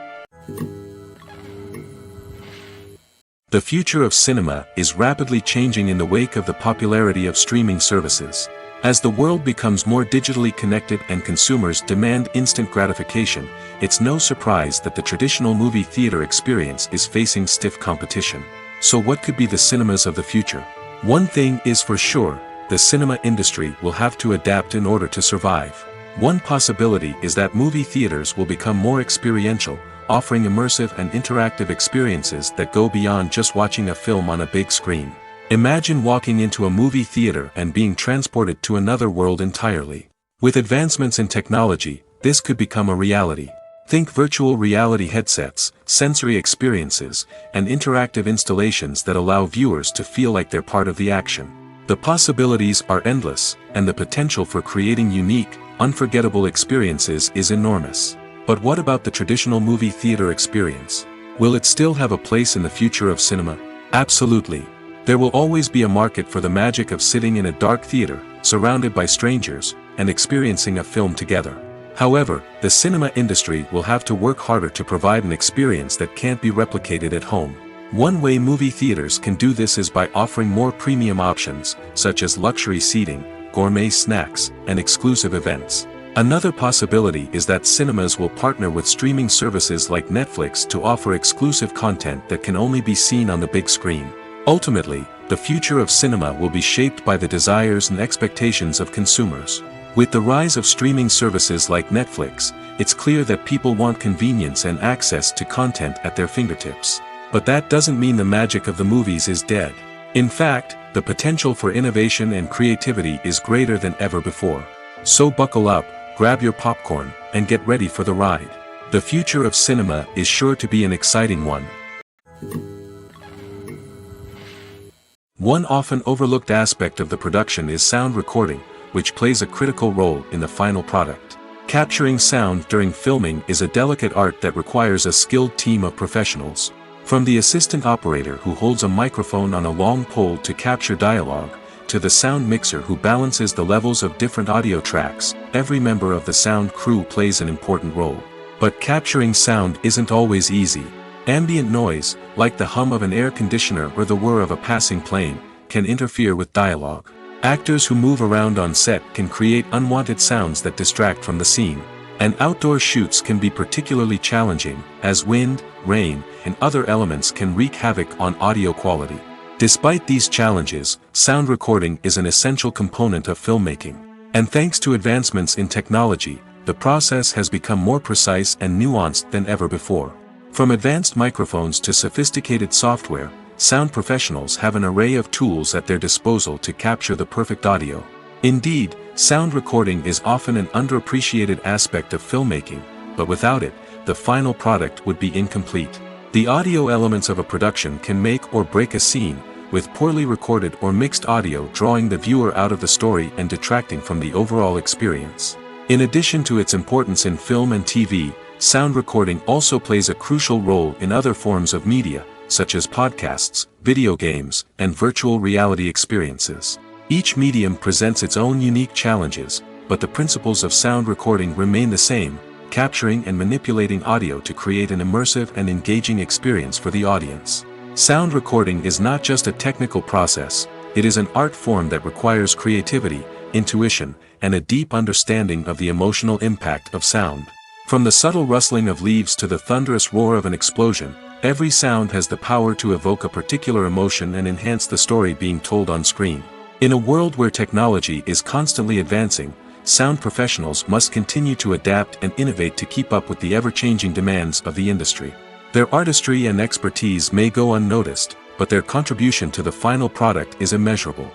The future of cinema is rapidly changing in the wake of the popularity of streaming services. As the world becomes more digitally connected and consumers demand instant gratification, it's no surprise that the traditional movie theater experience is facing stiff competition. So what could be the cinemas of the future? One thing is for sure, the cinema industry will have to adapt in order to survive. One possibility is that movie theaters will become more experiential, offering immersive and interactive experiences that go beyond just watching a film on a big screen. Imagine walking into a movie theater and being transported to another world entirely. With advancements in technology, this could become a reality. Think virtual reality headsets, sensory experiences, and interactive installations that allow viewers to feel like they're part of the action. The possibilities are endless, and the potential for creating unique, unforgettable experiences is enormous. But what about the traditional movie theater experience? Will it still have a place in the future of cinema? Absolutely. There will always be a market for the magic of sitting in a dark theater, surrounded by strangers, and experiencing a film together. However, the cinema industry will have to work harder to provide an experience that can't be replicated at home. One way movie theaters can do this is by offering more premium options, such as luxury seating, gourmet snacks, and exclusive events. Another possibility is that cinemas will partner with streaming services like Netflix to offer exclusive content that can only be seen on the big screen. Ultimately, the future of cinema will be shaped by the desires and expectations of consumers. With the rise of streaming services like Netflix, it's clear that people want convenience and access to content at their fingertips. But that doesn't mean the magic of the movies is dead. In fact, the potential for innovation and creativity is greater than ever before. So buckle up, grab your popcorn, and get ready for the ride. The future of cinema is sure to be an exciting one. One often overlooked aspect of the production is sound recording, which plays a critical role in the final product. Capturing sound during filming is a delicate art that requires a skilled team of professionals. From the assistant operator who holds a microphone on a long pole to capture dialogue, to the sound mixer who balances the levels of different audio tracks, every member of the sound crew plays an important role. But capturing sound isn't always easy. Ambient noise, like the hum of an air conditioner or the whir of a passing plane, can interfere with dialogue. Actors who move around on set can create unwanted sounds that distract from the scene. And outdoor shoots can be particularly challenging, as wind, rain, and other elements can wreak havoc on audio quality. Despite these challenges, sound recording is an essential component of filmmaking. And thanks to advancements in technology, the process has become more precise and nuanced than ever before. From advanced microphones to sophisticated software, sound professionals have an array of tools at their disposal to capture the perfect audio. Indeed, sound recording is often an underappreciated aspect of filmmaking, but without it, the final product would be incomplete. The audio elements of a production can make or break a scene, with poorly recorded or mixed audio drawing the viewer out of the story and detracting from the overall experience. In addition to its importance in film and TV, sound recording also plays a crucial role in other forms of media, such as podcasts, video games, and virtual reality experiences. Each medium presents its own unique challenges, but the principles of sound recording remain the same, capturing and manipulating audio to create an immersive and engaging experience for the audience. Sound recording is not just a technical process, it is an art form that requires creativity, intuition, and a deep understanding of the emotional impact of sound. From the subtle rustling of leaves to the thunderous roar of an explosion, every sound has the power to evoke a particular emotion and enhance the story being told on screen. In a world where technology is constantly advancing, sound professionals must continue to adapt and innovate to keep up with the ever-changing demands of the industry. Their artistry and expertise may go unnoticed, but their contribution to the final product is immeasurable.